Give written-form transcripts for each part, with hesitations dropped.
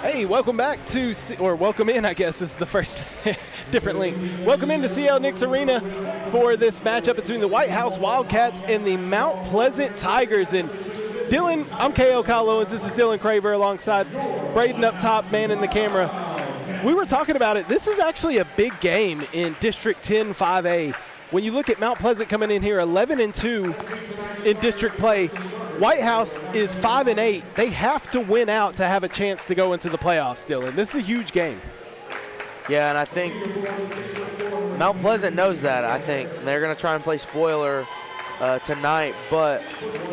Hey, welcome back to, or welcome in, I guess is the first different link. Welcome into CL Nix Arena for this matchup between the Whitehouse Wildcats and the Mount Pleasant Tigers. And Dylan, I'm KO Kyle Owens. This is Dylan Craver alongside Braden up top, man in the camera. We were talking about it. This is actually a big game in District 10 5A. When you look at Mount Pleasant coming in here 11-2 in district play, Whitehouse is 5-8. They have to win out to have a chance to go into the playoffs, Dylan. This is a huge game. Yeah, and I think Mount Pleasant knows that. I think they're going to try and play spoiler tonight, but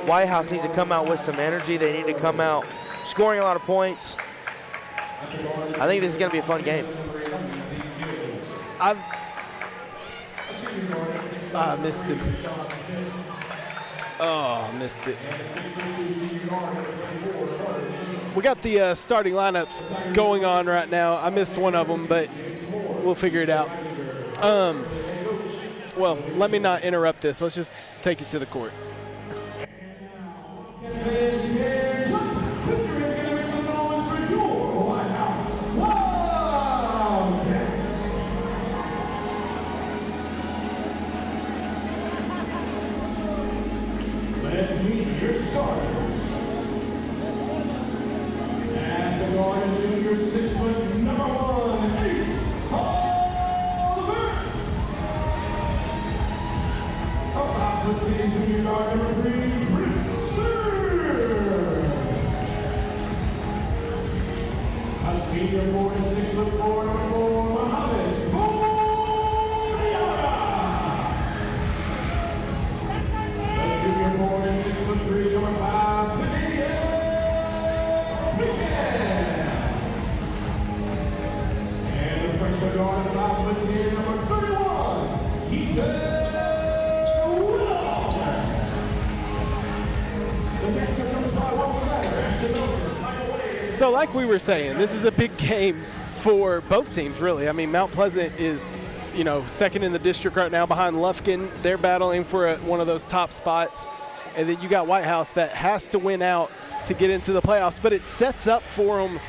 Whitehouse needs to come out with some energy. They need to come out scoring a lot of points. I think this is going to be a fun game. I missed him. Oh, missed it. We got the starting lineups going on right now. I missed one of them, but we'll figure it out. Well, let me not interrupt this. Let's just take it to the court. Let's meet your starters. And the guard junior 6-foot #1, Ace Oliver's. About 15 junior guard #3, Prince Steer. A senior 4 and 6'4", #4, Mohammed. Junior 4 and 6'3", #5, and the freshman guard, 5'10", #31, Ethan Wilder. The next comes by one slider, Ashton Milton. So like we were saying, this is a big game for both teams, really. I mean, Mount Pleasant is, you know, second in the district right now behind Lufkin. They're battling for one of those top spots. And then you got Whitehouse that has to win out to get into the playoffs. But it sets up for them,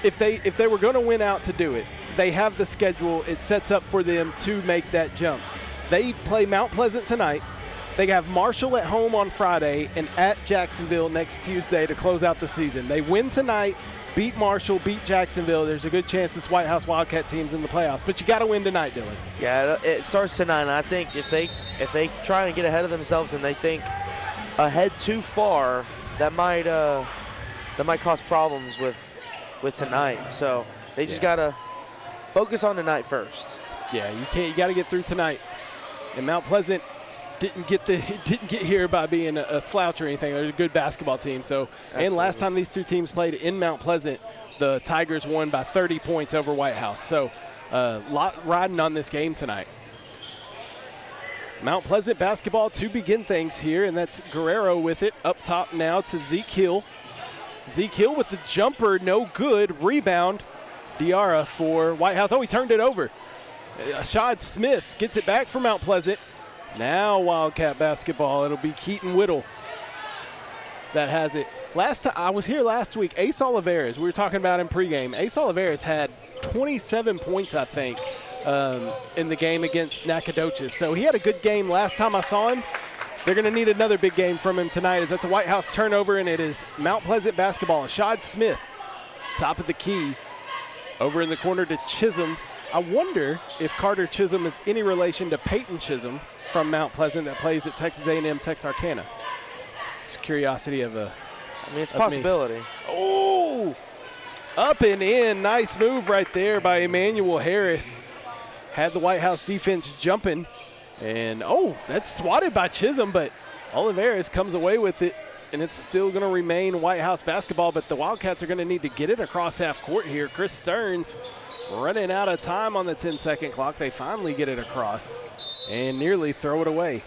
if they were going to win out to do it, they have the schedule. It sets up for them to make that jump. They play Mount Pleasant tonight. They have Marshall at home on Friday and at Jacksonville next Tuesday to close out the season. They win tonight, beat Marshall, beat Jacksonville. There's a good chance this Whitehouse Wildcat team's in the playoffs. But you got to win tonight, Dylan. Yeah, it starts tonight, and I think if they try and get ahead of themselves and they think ahead too far, that might cause problems with tonight. So they just gotta focus on tonight first. Yeah, you got to get through tonight. And Mount Pleasant didn't get here by being a slouch or anything. They're a good basketball team. So, absolutely. And last time these two teams played in Mount Pleasant, the Tigers won by 30 points over Whitehouse. So, a lot riding on this game tonight. Mount Pleasant basketball to begin things here, and that's Guerrero with it up top now to Zeke Hill. Zeke Hill with the jumper, no good. Rebound, Diarra for Whitehouse. Oh, he turned it over. Ashad Smith gets it back for Mount Pleasant. Now Wildcat basketball. It'll be Keaton Whittle that has it. Last time I was here last week, Ace Oliveras, we were talking about in pregame. Ace Oliveras had 27 points, I think, in the game against Nacogdoches. So he had a good game last time I saw him. They're going to need another big game from him tonight, as that's a Whitehouse turnover, and it is Mount Pleasant basketball. Ashad Smith, top of the key, over in the corner to Chisholm. I wonder if Carter Chisholm is any relation to Peyton Chisholm from Mount Pleasant that plays at Texas A&M Texarkana. Just curiosity of a. I mean, it's a possibility. Oh, up and in. Nice move right there by Emmanuel Harris. Had the Whitehouse defense jumping. And, oh, that's swatted by Chisholm, but Oliveras comes away with it, and it's still going to remain Whitehouse basketball, but the Wildcats are going to need to get it across half court here. Chris Stearns running out of time on the 10-second clock. They finally get it across and nearly throw it away.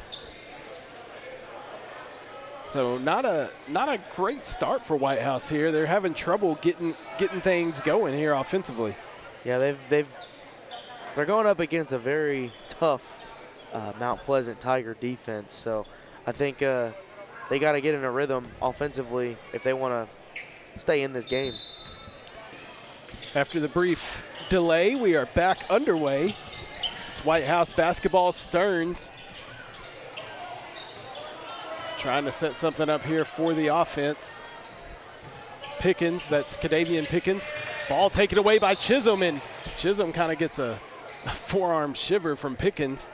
So not a great start for Whitehouse here. They're having trouble getting things going here offensively. Yeah, they're going up against a very tough Mount Pleasant Tiger defense. So I think they got to get in a rhythm offensively if they want to stay in this game. After the brief delay, we are back underway. It's Whitehouse basketball. Stearns trying to set something up here for the offense. Pickens, that's Kadavian Pickens. Ball taken away by Chisholm, and Chisholm kind of gets a forearm shiver from Pickens.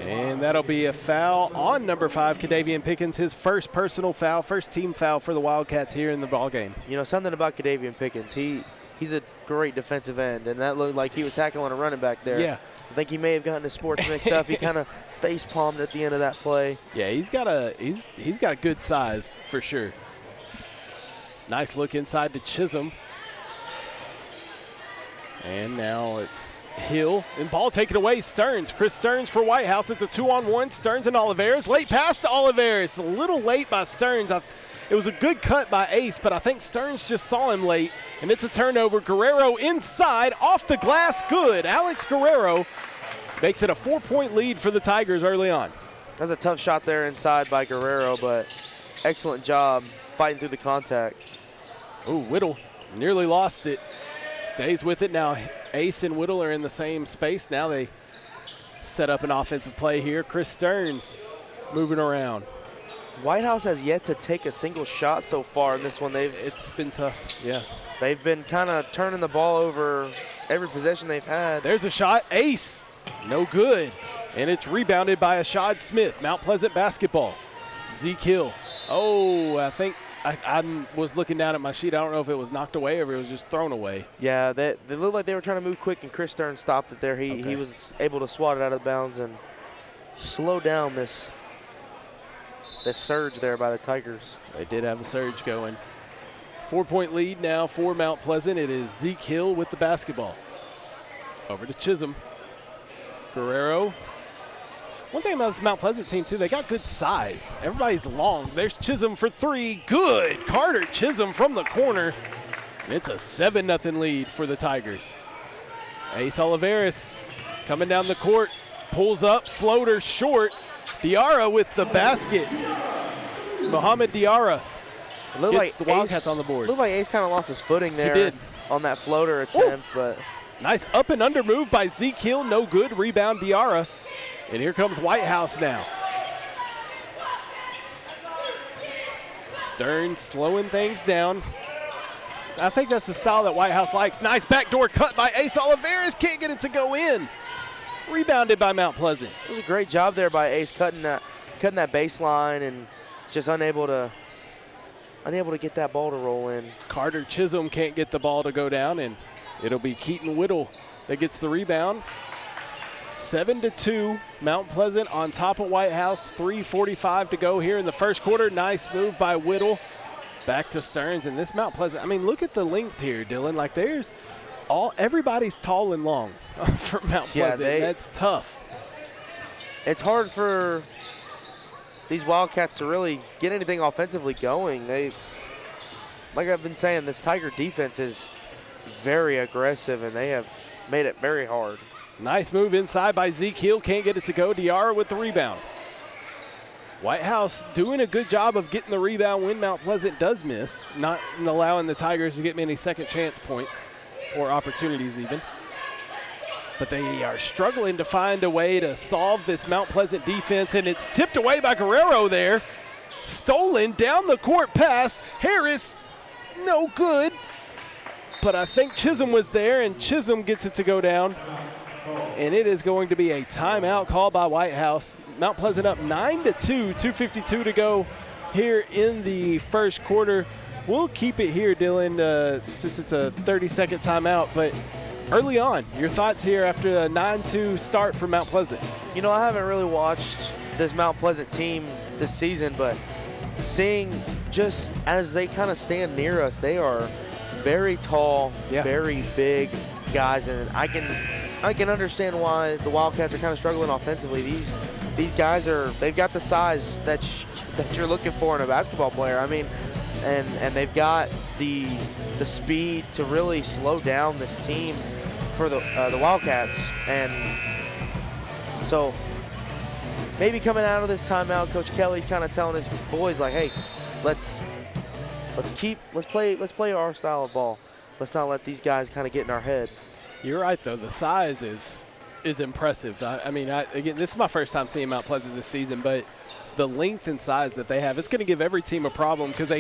And that'll be a foul on number 5, Kadavian Pickens, his first personal foul, first team foul for the Wildcats here in the ballgame. You know, something about Kadavian Pickens, he's a great defensive end, and that looked like he was tackling a running back there. Yeah. I think he may have gotten his sports mixed up. He kind of face palmed at the end of that play. Yeah, he's got a good size for sure. Nice look inside to Chisholm. And now it's Hill, and ball taken away. Stearns, Chris Stearns for Whitehouse. It's a 2-on-1. Stearns and Oliveras. Late pass to Oliveras. A little late by Stearns. It was a good cut by Ace, but I think Stearns just saw him late, and it's a turnover. Guerrero inside, off the glass, good. Alex Guerrero makes it a 4-point lead for the Tigers early on. That's a tough shot there inside by Guerrero, but excellent job fighting through the contact. Ooh, Whittle nearly lost it. Stays with it now. Ace and Whittle are in the same space. Now they set up an offensive play here. Chris Stearns moving around. Whitehouse has yet to take a single shot so far in this one. It's been tough, yeah. They've been kind of turning the ball over every possession they've had. There's a shot. Ace, no good. And it's rebounded by Ashad Smith. Mount Pleasant basketball. Zeke Hill. Oh, I think I was looking down at my sheet. I don't know if it was knocked away or if it was just thrown away. Yeah, they looked like they were trying to move quick, and Chris Stearns stopped it there. He was able to swat it out of bounds and slow down this surge there by the Tigers. They did have a surge going. 4-point lead now for Mount Pleasant. It is Zeke Hill with the basketball. Over to Chisholm. Guerrero. One thing about this Mount Pleasant team, too, they got good size. Everybody's long. There's Chisholm for 3. Good. Carter Chisholm from the corner. And it's a 7-0 lead for the Tigers. Ace Oliveras coming down the court. Pulls up. Floater short. Diarra with the basket. Mohamed Diarra gets the Wildcats on the board. Looked like Ace kind of lost his footing there. He did. On that floater attempt. But nice up and under move by Zeke Hill. No good. Rebound Diarra. And here comes Whitehouse now. Stearns slowing things down. I think that's the style that Whitehouse likes. Nice backdoor cut by Ace Oliveras. Can't get it to go in. Rebounded by Mount Pleasant. It was a great job there by Ace cutting that baseline and just unable to get that ball to roll in. Carter Chisholm can't get the ball to go down, and it'll be Keaton Whittle that gets the rebound. 7-2, Mount Pleasant on top of Whitehouse. 3:45 to go here in the first quarter. Nice move by Whittle. Back to Stearns, and this Mount Pleasant, I mean, look at the length here, Dylan. Like, everybody's tall and long for Mount Pleasant. That's tough. It's hard for these Wildcats to really get anything offensively going. Like I've been saying, this Tiger defense is very aggressive, and they have made it very hard. Nice move inside by Zeke Hill. Can't get it to go. Diarra with the rebound. Whitehouse doing a good job of getting the rebound when Mount Pleasant does miss, not allowing the Tigers to get many second chance points or opportunities even. But they are struggling to find a way to solve this Mount Pleasant defense, and it's tipped away by Guerrero there. Stolen down the court pass. Harris, no good. But I think Chisholm was there, and Chisholm gets it to go down. And it is going to be a timeout called by Whitehouse. Mount Pleasant up 9-2, 2:52 to go here in the first quarter. We'll keep it here, Dylan, since it's a 30-second timeout. But early on, your thoughts here after a 9-2 start for Mount Pleasant? You know, I haven't really watched this Mount Pleasant team this season, but seeing just as they kind of stand near us, they are very tall, very big guys, and I can understand why the Wildcats are kind of struggling offensively. These guys they've got the size that you're looking for in a basketball player. I mean, and they've got the speed to really slow down this team for the Wildcats. And so maybe coming out of this timeout, Coach Kelly's kind of telling his boys, like, hey, let's play our style of ball. let's not let these guys kind of get in our head. You're right, though. The size is impressive. I mean, again, this is my first time seeing Mount Pleasant this season, but the length and size that they have, it's going to give every team a problem because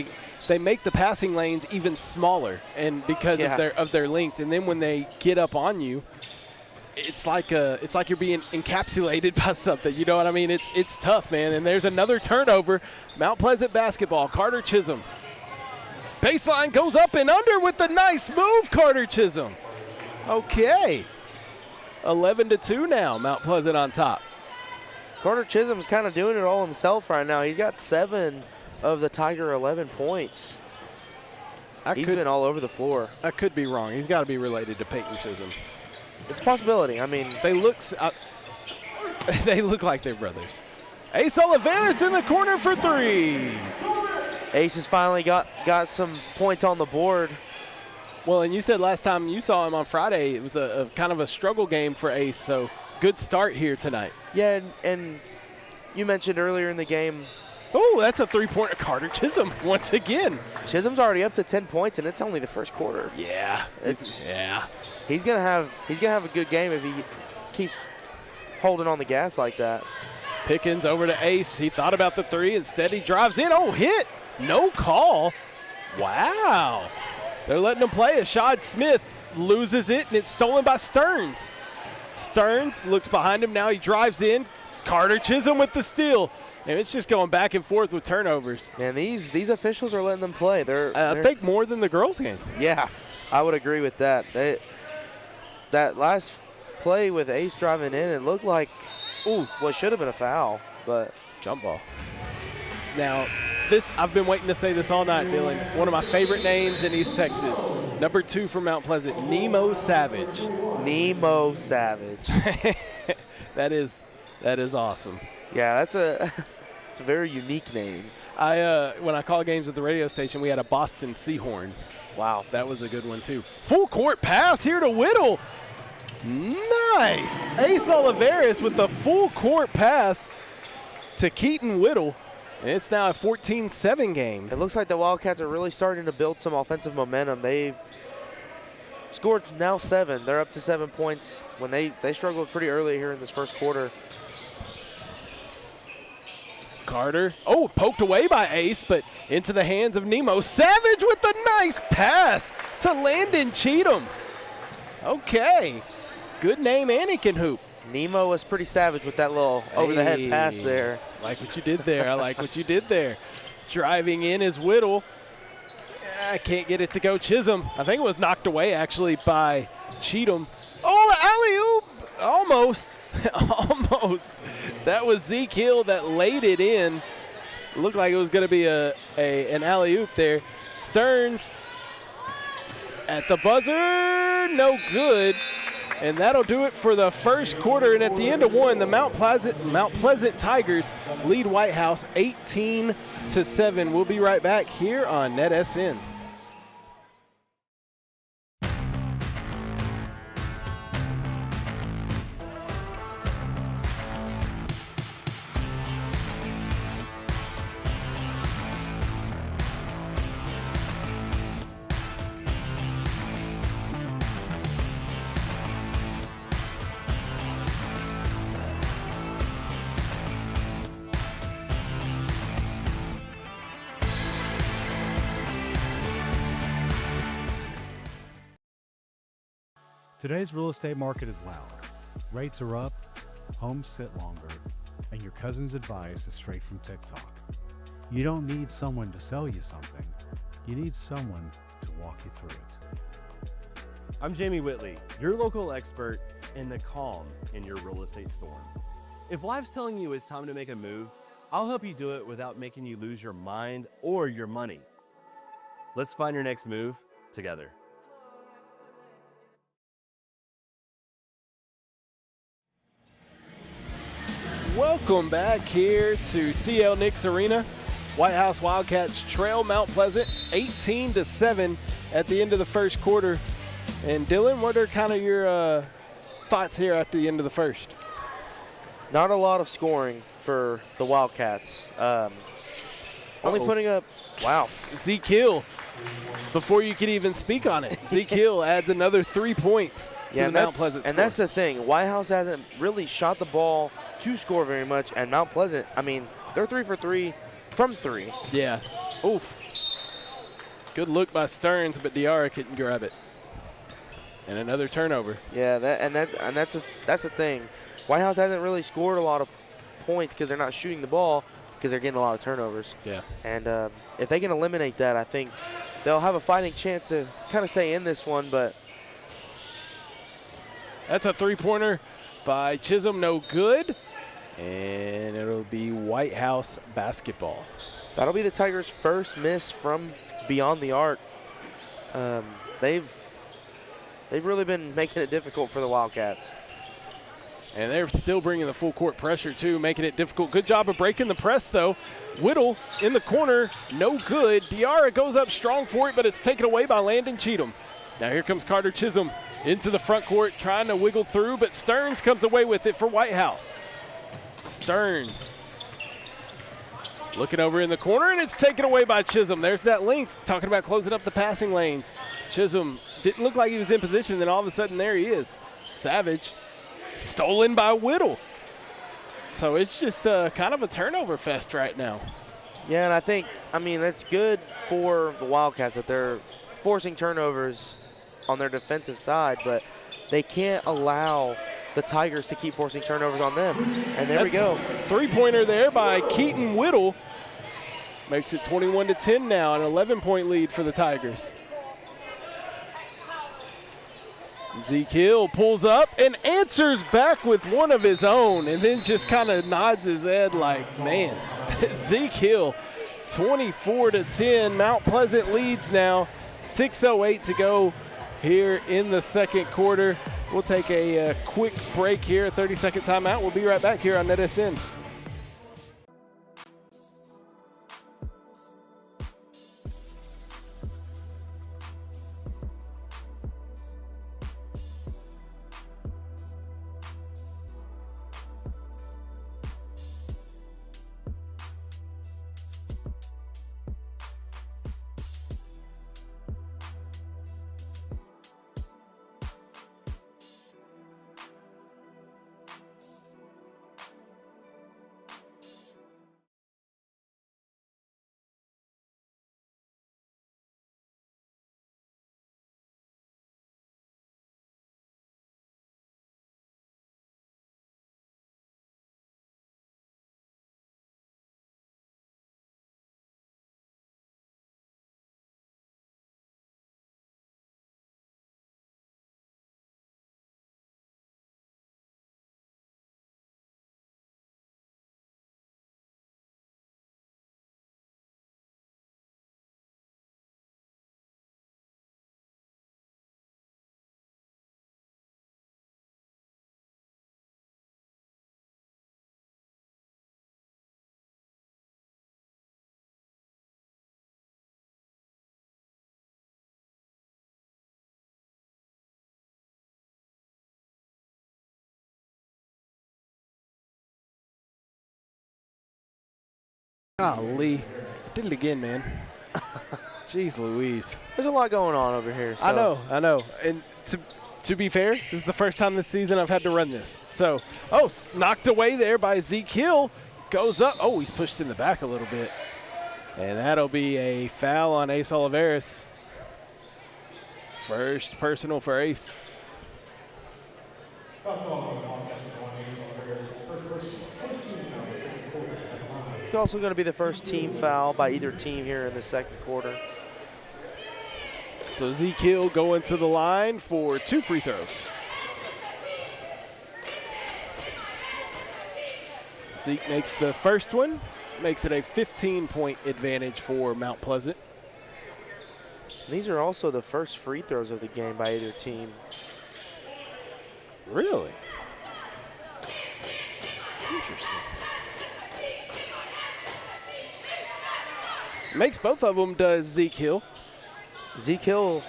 they make the passing lanes even smaller, and because of their length. And then when they get up on you, it's like you're being encapsulated by something. You know what I mean? It's tough, man. And there's another turnover. Mount Pleasant basketball. Carter Chisholm. Baseline goes up and under with the nice move, Carter Chisholm. Okay. 11-2 now. Mount Pleasant on top. Carter Chisholm's kind of doing it all himself right now. He's got 7 of the Tiger 11 points. He's been all over the floor. I could be wrong. He's got to be related to Peyton Chisholm. It's a possibility. I mean, they look like they're brothers. Ace Oliveris in the corner for 3. Ace has finally got some points on the board. Well, and you said last time you saw him on Friday, it was a kind of a struggle game for Ace, so good start here tonight. Yeah, and you mentioned earlier in the game. Oh, that's a 3-pointer. Carter Chisholm once again. Chisholm's already up to 10 points, and it's only the first quarter. Yeah. He's gonna have a good game if he keeps holding on the gas like that. Pickens over to Ace. He thought about the 3. Instead, he drives in. Oh, hit. No call. Wow. They're letting him play. Ashad Smith loses it, and it's stolen by Stearns. Stearns looks behind him. Now he drives in. Carter Chisholm with the steal. And it's just going back and forth with turnovers. Man, these officials are letting them play. I think more than the girls' game. Yeah, I would agree with that. That last play with Ace driving in, it looked like, what should have been a foul, but jump ball. Now, I've been waiting to say this all night, Dylan. One of my favorite names in East Texas. Number 2 from Mount Pleasant, Nemo Savage. Nemo Savage. That is awesome. Yeah, it's a very unique name. When I call games at the radio station, we had a Boston Seahorn. Wow, that was a good one too. Full court pass here to Whittle. Nice. Ace Oliveris with the full court pass to Keaton Whittle. And it's now a 14-7 game. It looks like the Wildcats are really starting to build some offensive momentum. They've scored now 7. They're up to 7 points when they struggled pretty early here in this first quarter. Carter, poked away by Ace, but into the hands of Nemo. Savage with the nice pass to Landon Cheatham. Okay, good name, and he can hoop. Nemo was pretty savage with that little over-the-head pass there. Like what you did there. I like what you did there. Driving in is Whittle. I can't get it to go. Chisholm, I think it was knocked away actually by Cheatham. Oh, alley-oop, almost. Almost. That was Zeke Hill that laid it in. Looked like it was going to be an alley-oop there. Stearns at the buzzer, no good. And that'll do it for the first quarter. And at the end of one, the Mount Pleasant Tigers lead Whitehouse 18-7. We'll be right back here on NETSN. Today's real estate market is loud. Rates are up, homes sit longer, and your cousin's advice is straight from TikTok. You don't need someone to sell you something. You need someone to walk you through it. I'm Jamie Whitley, your local expert in the calm in your real estate storm. If life's telling you it's time to make a move, I'll help you do it without making you lose your mind or your money. Let's find your next move together. Welcome back here to CL Nix Arena. Whitehouse Wildcats trail Mount Pleasant 18-7 at the end of the first quarter. And Dylan, what are kind of your thoughts here at the end of the first? Not a lot of scoring for the Wildcats. Only putting up, wow. Zeke Hill, before you could even speak on it, Zeke Hill adds another 3 points to the Mount Pleasant score. And that's the thing. Whitehouse hasn't really shot the ball to score very much, and Mount Pleasant, I mean, they're 3 for 3 from 3. Yeah. Oof. Good look by Stearns, but Diarra couldn't grab it. And another turnover. Yeah, that's the thing. Whitehouse hasn't really scored a lot of points because they're not shooting the ball because they're getting a lot of turnovers. Yeah. And if they can eliminate that, I think they'll have a fighting chance to kind of stay in this one. But that's a three-pointer by Chisholm, no good. And it'll be Whitehouse basketball. That'll be the Tigers' first miss from beyond the arc. They've really been making it difficult for the Wildcats. And they're still bringing the full court pressure, too, making it difficult. Good job of breaking the press, though. Whittle in the corner, no good. Diarra goes up strong for it, but it's taken away by Landon Cheatham. Now here comes Carter Chisholm into the front court, trying to wiggle through, but Stearns comes away with it for Whitehouse. Stearns looking over in the corner, and it's taken away by Chisholm. There's that length, talking about closing up the passing lanes. Chisholm didn't look like he was in position, then all of a sudden there he is. Savage, stolen by Whittle. So it's just kind of a turnover fest right now. Yeah, and I mean, that's good for the Wildcats that they're forcing turnovers on their defensive side, but they can't allow the Tigers to keep forcing turnovers on them. And there we go. Three-pointer there by Keaton Whittle. Makes it 21-10 now, an 11-point lead for the Tigers. Zeke Hill pulls up and answers back with one of his own, and then just kind of nods his head like, man. Zeke Hill, 24-10. Mount Pleasant leads now. 6:08 to go here in the second quarter. We'll take a quick break here, a 30-second timeout. We'll be right back here on NETSN. Golly, did it again, man. Jeez Louise. There's a lot going on over here. So. I know. And to be fair, this is the first time this season I've had to run this. So, knocked away there by Zeke Hill. Goes up. Oh, he's pushed in the back a little bit. And that'll be a foul on Ace Oliveris. First personal for Ace. It's also going to be the first team foul by either team here in the second quarter. So Zeke Hill going to the line for 2 free throws. Zeke makes the first one, makes it a 15-point advantage for Mount Pleasant. These are also the first free throws of the game by either team. Really? Interesting. Makes both of them, does Zeke Hill. Zeke Hill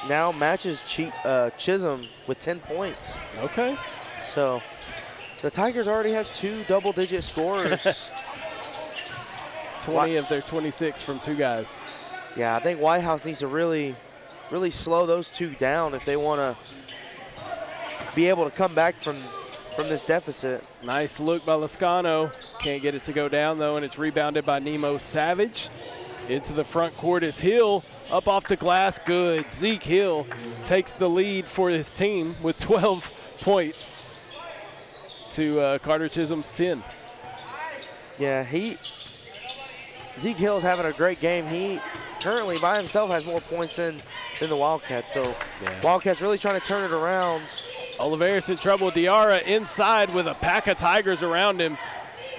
now matches Chisholm with 10 points. Okay. So the Tigers already have 2 double-digit scorers. 20 of their 26 from two guys. Yeah, I think Whitehouse needs to really slow those two down if they want to be able to come back from this deficit. Nice look by Lascano. Can't get it to go down, though, and it's rebounded by Nemo Savage. Into the front court is Hill. Up off the glass, good. Zeke Hill takes the lead for his team with 12 points to Carter Chisholm's 10. Yeah, Zeke Hill's having a great game. He currently by himself has more points than the Wildcats, so Wildcats really trying to turn it around. Oliveris in trouble. Diarra inside with a pack of Tigers around him.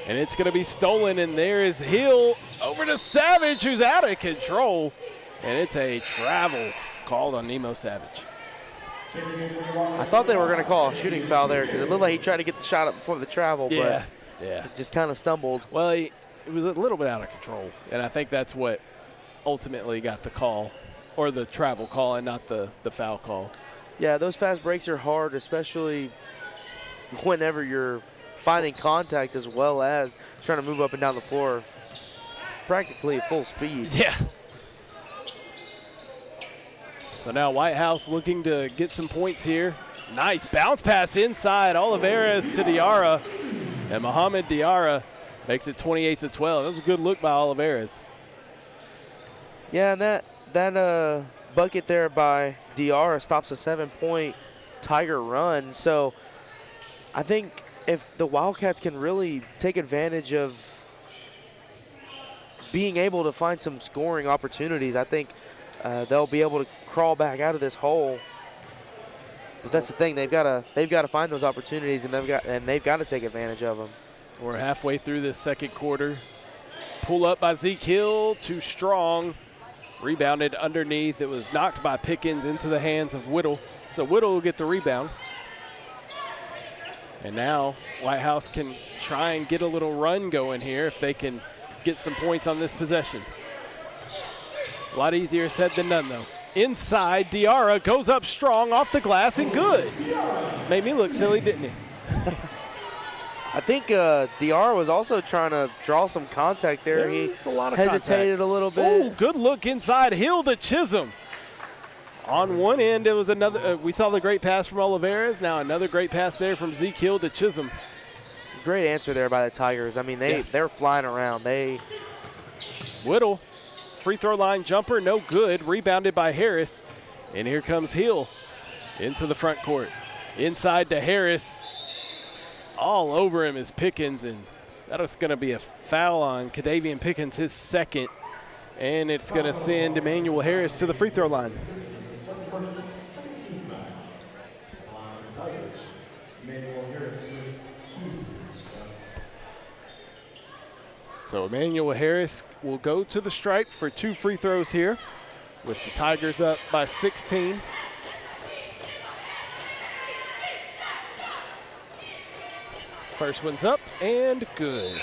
And it's going to be stolen, and there is Hill over to Savage, who's out of control. And it's a travel called on Nemo Savage. I thought they were going to call a shooting foul there because it looked like he tried to get the shot up before the travel, but it just kind of stumbled. Well, it was a little bit out of control, and I think that's what ultimately got the call, or the travel call, and not the foul call. Yeah, those fast breaks are hard, especially whenever you're finding contact as well as trying to move up and down the floor practically at full speed. Yeah. So now Whitehouse looking to get some points here. Nice bounce pass inside. Oliveris to Diarra. And Mohamed Diarra makes it 28-12. That was a good look by Oliveris. Yeah, and that bucket there by Diarra stops a 7-point Tiger run. So I think if the Wildcats can really take advantage of being able to find some scoring opportunities, I think they'll be able to crawl back out of this hole. But that's the thing; they've got to find those opportunities, and they've got to take advantage of them. We're halfway through this second quarter. Pull up by Zeke Hill, too strong. Rebounded underneath. It was knocked by Pickens into the hands of Whittle. So Whittle will get the rebound. And now Whitehouse can try and get a little run going here if they can get some points on this possession. A lot easier said than done, though. Inside, Diarra goes up strong off the glass and good. Made me look silly, didn't he? I think Diarra was also trying to draw some contact there. He hesitated a little bit. Oh, good look inside. Hill to Chisholm. On one end, it was another. We saw the great pass from Oliveris. Now another great pass there from Zeke Hill to Chisholm. Great answer there by the Tigers. I mean, they're flying around. Whittle, free throw line jumper, no good. Rebounded by Harris. And here comes Hill into the front court. Inside to Harris. All over him is Pickens, and that is going to be a foul on Kadavian Pickens, his second. And it's going to send Emmanuel Harris to the free throw line. So Emmanuel Harris will go to the stripe for 2 free throws here, with the Tigers up by 16. First one's up and good.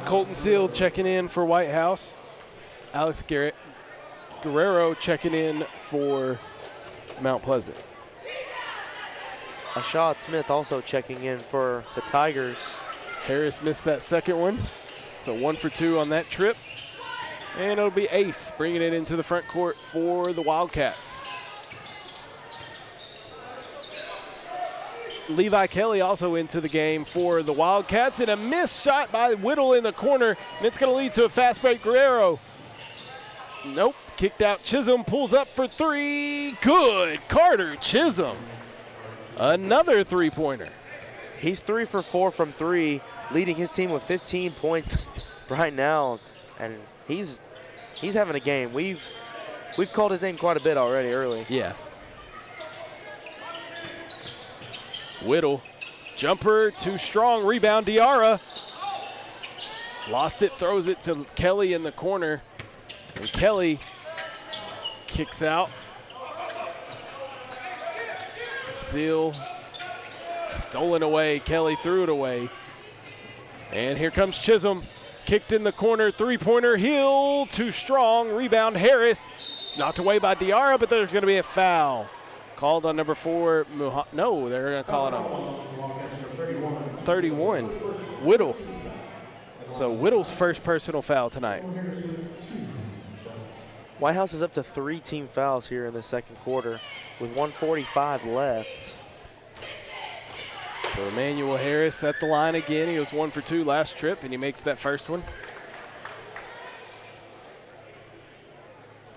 Colton Seal checking in for Whitehouse. Alex Guerrero checking in for Mount Pleasant. Ashad Smith also checking in for the Tigers. Harris missed that second one, so 1 for 2 on that trip. And it'll be Ace bringing it into the front court for the Wildcats. Levi Kelly also into the game for the Wildcats, and a missed shot by Whittle in the corner, and it's going to lead to a fast break. Guerrero. Nope, kicked out. Chisholm pulls up for 3. Good. Carter Chisholm. Another three-pointer. He's 3 for 4 from 3, leading his team with 15 points right now, and he's having a game. We've called his name quite a bit already early. Yeah. Whittle, jumper, too strong. Rebound, Diarra. Lost it, throws it to Kelly in the corner. And Kelly kicks out. Seal stolen away. Kelly threw it away. And here comes Chisholm. Kicked in the corner, three-pointer. Hill, too strong. Rebound, Harris. Knocked away by Diarra, but there's going to be a foul Called on number 4, no, they're going to call it on 31, Whittle. So Whittle's first personal foul tonight. Whitehouse is up to 3 team fouls here in the second quarter with 1:45 left. So Emmanuel Harris at the line again. He was 1 for 2 last trip, and he makes that first one.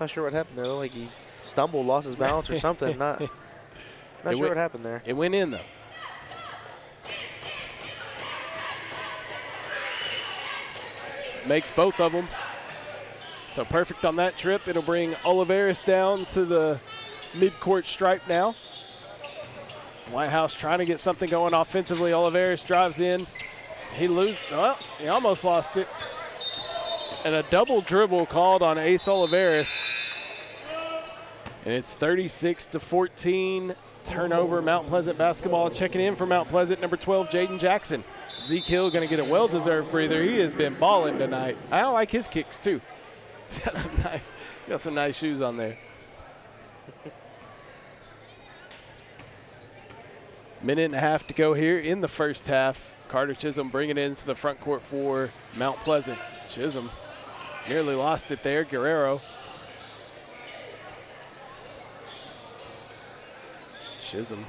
Not sure what happened there. Like he stumbled, lost his balance or something. Not sure what happened there. It went in, though. Makes both of them. So perfect on that trip. It'll bring Olivares down to the midcourt stripe now. Whitehouse trying to get something going offensively. Olivares drives in. He almost lost it. And a double dribble called on Ace Olivares. And it's 36-14. Turnover, Mount Pleasant basketball. Checking in for Mount Pleasant, number 12, Jaden Jackson. Zeke Hill going to get a well-deserved breather. He has been balling tonight. I don't like his kicks, too. He's got some nice shoes on there. Minute and a half to go here in the first half. Carter Chisholm bringing it into the front court for Mount Pleasant. Chisholm nearly lost it there. Guerrero. Chisholm.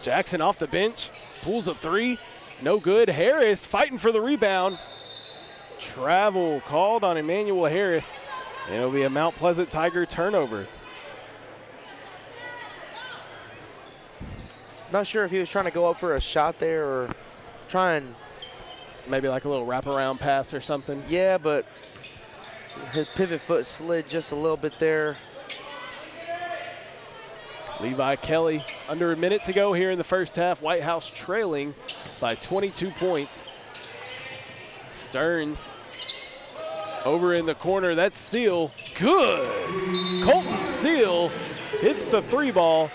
Jackson off the bench. Pulls a 3. No good. Harris fighting for the rebound. Travel called on Emmanuel Harris. And it'll be a Mount Pleasant Tiger turnover. Not sure if he was trying to go up for a shot there or try and maybe like a little wraparound pass or something. Yeah, but his pivot foot slid just a little bit there. Levi Kelly, under a minute to go here in the first half. Whitehouse trailing by 22 points. Stearns over in the corner. That's Seal. Good. Colton Seal hits the 3 ball.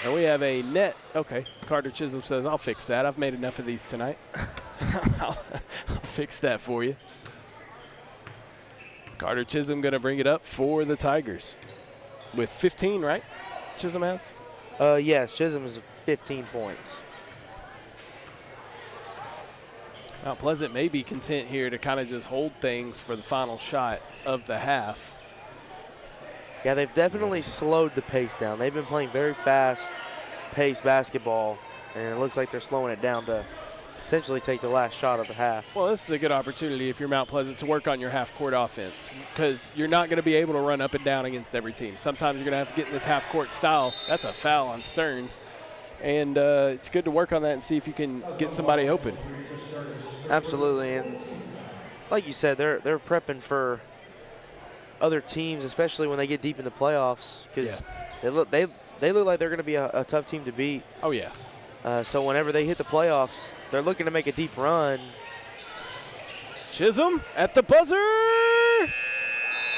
And we have a net. Okay, Carter Chisholm says, I'll fix that. I've made enough of these tonight. I'll fix that for you. Carter Chisholm going to bring it up for the Tigers with 15, right? Chisholm has? Yes, Chisholm is 15 points. Mount Pleasant may be content here to kind of just hold things for the final shot of the half. Yeah, they've definitely slowed the pace down. They've been playing very fast-paced basketball, and it looks like they're slowing it down to potentially take the last shot of the half. Well, this is a good opportunity if you're Mount Pleasant to work on your half-court offense because you're not going to be able to run up and down against every team. Sometimes you're going to have to get in this half-court style. That's a foul on Stearns. And it's good to work on that and see if you can get somebody open. Absolutely, and like you said, they're prepping for other teams, especially when they get deep in the playoffs, because they look like they're going to be a tough team to beat. Oh yeah. So whenever they hit the playoffs, they're looking to make a deep run. Chisholm at the buzzer.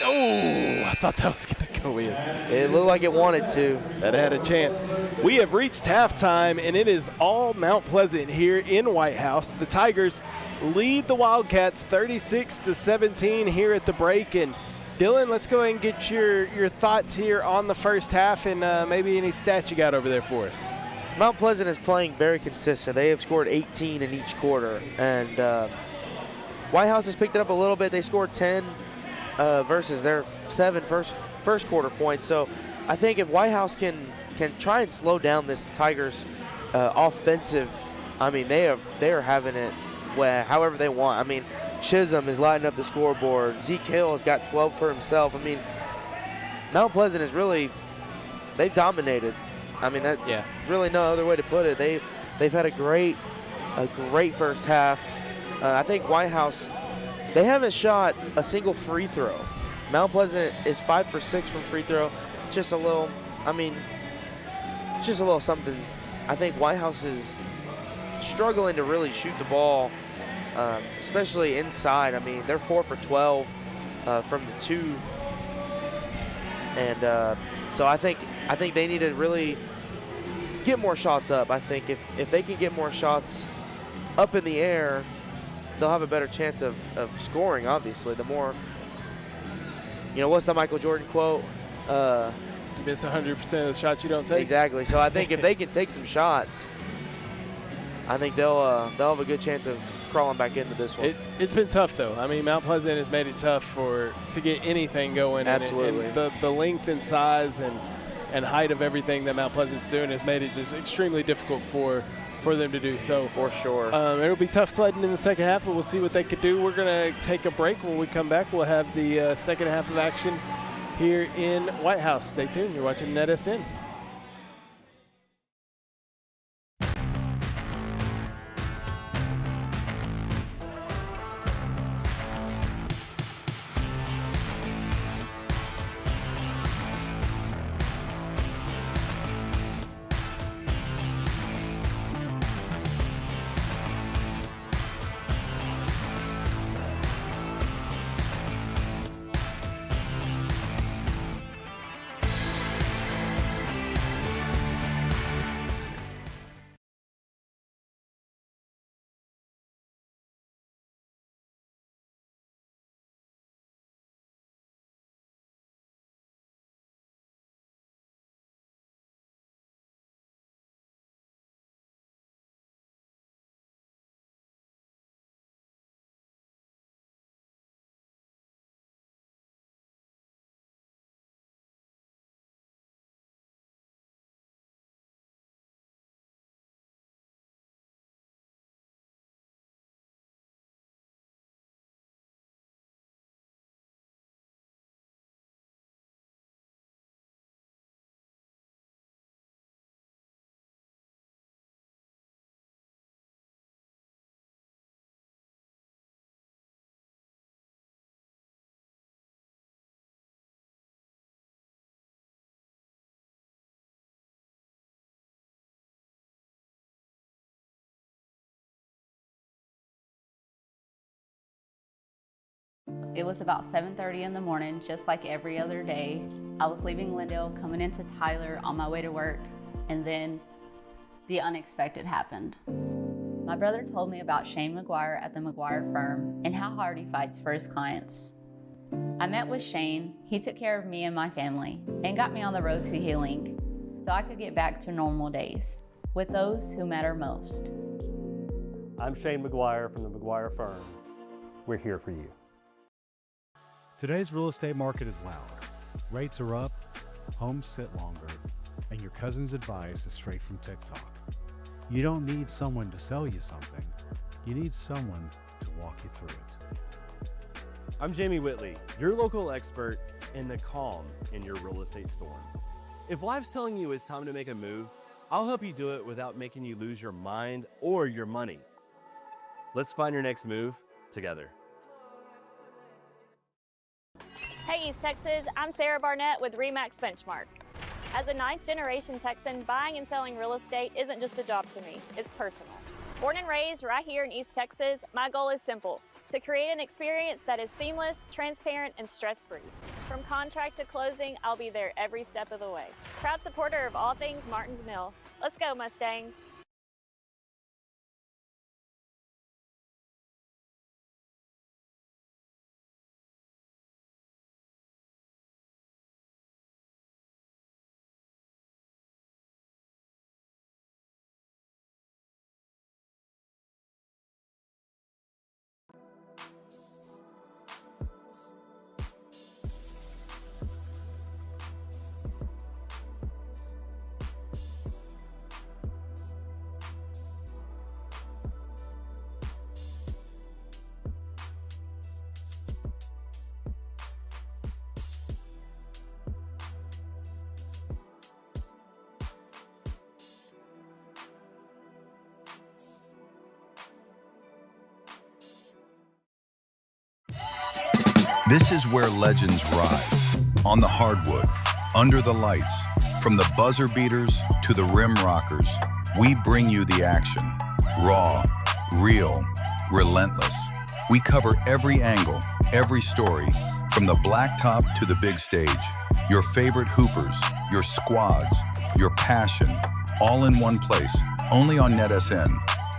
Oh, I thought that was going to go in. It looked like it wanted to. That had a chance. We have reached halftime, and it is all Mount Pleasant here in Whitehouse. The Tigers lead the Wildcats 36-17 here at the break. And Dylan, let's go ahead and get your thoughts here on the first half and maybe any stats you got over there for us. Mount Pleasant is playing very consistent. They have scored 18 in each quarter. And Whitehouse has picked it up a little bit. They scored 10 versus their 7 first quarter points. So I think if Whitehouse can try and slow down this Tigers offensive, I mean, they are having it however they want. I mean, Chisholm is lighting up the scoreboard. Zeke Hill has got 12 for himself. I mean, Mount Pleasant is really, they've dominated. I mean, really no other way to put it. They've had a great first half. I think Whitehouse, they haven't shot a single free throw. Mount Pleasant is 5 for 6 from free throw. Just a little, just a little something. I think Whitehouse is struggling to really shoot the ball, especially inside. I mean, they're 4 for 12 from the 2. And so I think they need to really get more shots up. I think if they can get more shots up in the air, they'll have a better chance of scoring, obviously. The more, what's the Michael Jordan quote? You miss 100% of the shots you don't take. Exactly. So I think if they can take some shots, I think they'll have a good chance of crawling back into this one. It's been tough though. I mean, Mount Pleasant has made it tough to get anything going. Absolutely. And the length and size and height of everything that Mount Pleasant's doing has made it just extremely difficult for them to do. So for sure. It'll be tough sledding in the second half, but we'll see what they could do. We're going to take a break. When we come back, we'll have the second half of action here in Whitehouse. Stay tuned. You're watching NETSN. It was about 7:30 in the morning, just like every other day. I was leaving Glendale, coming into Tyler on my way to work, and then the unexpected happened. My brother told me about Shane McGuire at the McGuire firm and how hard he fights for his clients. I met with Shane. He took care of me and my family and got me on the road to healing so I could get back to normal days with those who matter most. I'm Shane McGuire from the McGuire firm. We're here for you. Today's real estate market is loud. Rates are up, homes sit longer, and your cousin's advice is straight from TikTok. You don't need someone to sell you something. You need someone to walk you through it. I'm Jamie Whitley, your local expert in the calm in your real estate storm. If life's telling you it's time to make a move, I'll help you do it without making you lose your mind or your money. Let's find your next move together. Hey East Texas, I'm Sarah Barnett with RE/MAX Benchmark. As a 9th generation Texan, buying and selling real estate isn't just a job to me, it's personal. Born and raised right here in East Texas, my goal is simple: to create an experience that is seamless, transparent, and stress-free. From contract to closing, I'll be there every step of the way. Proud supporter of all things Martins Mill. Let's go, Mustangs. This is where legends rise. On the hardwood, under the lights, from the buzzer beaters to the rim rockers, we bring you the action. Raw, real, relentless. We cover every angle, every story, from the blacktop to the big stage. Your favorite hoopers, your squads, your passion, all in one place, only on NETSN.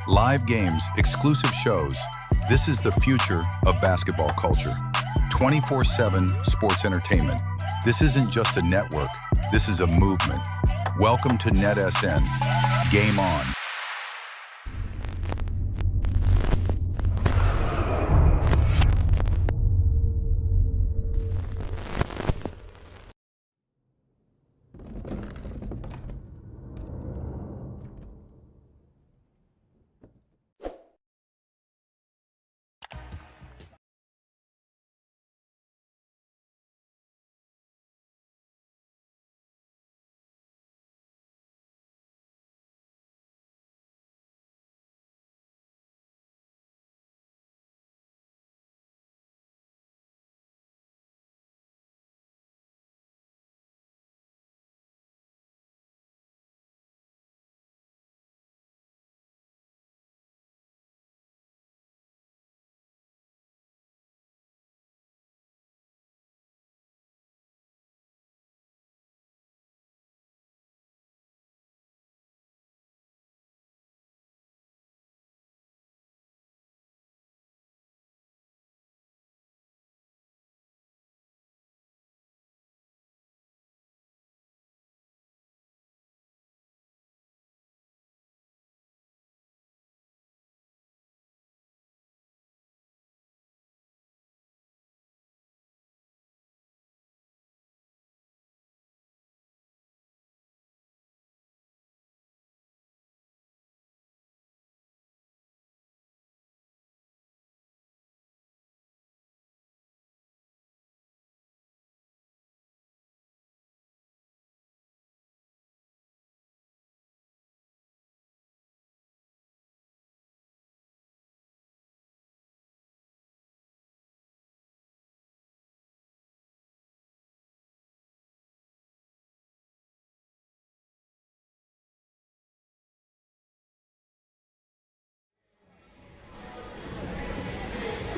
Live games, exclusive shows. This is the future of basketball culture. 24/7 sports entertainment. This isn't just a network, this is a movement. Welcome to NETSN. Game on.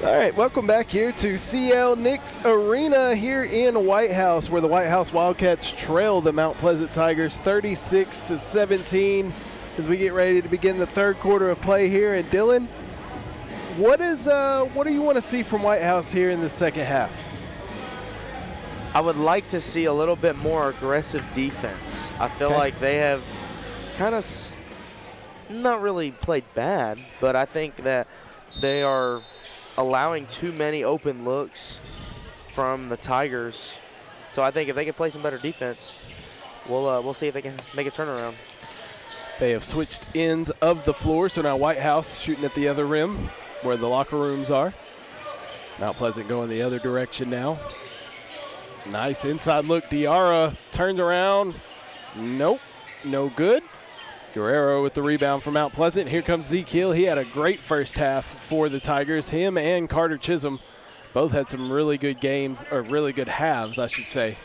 All right, welcome back here to CL Nix Arena here in Whitehouse, where the Whitehouse Wildcats trail the Mount Pleasant Tigers 36-17 as we get ready to begin the third quarter of play here. And Dylan, what do you want to see from Whitehouse here in the second half? I would like to see a little bit more aggressive defense. I feel like they have kind of not really played bad, but I think that they are allowing too many open looks from the Tigers. So I think if they can play some better defense, we'll see if they can make a turnaround. They have switched ends of the floor, so now Whitehouse shooting at the other rim where the locker rooms are. Mount Pleasant going the other direction now. Nice inside look. Diarra turns around. Nope, no good. Guerrero with the rebound from Mount Pleasant. Here comes Zeke Hill. He had a great first half for the Tigers. Him and Carter Chisholm both had some really good games, or really good halves, I should say.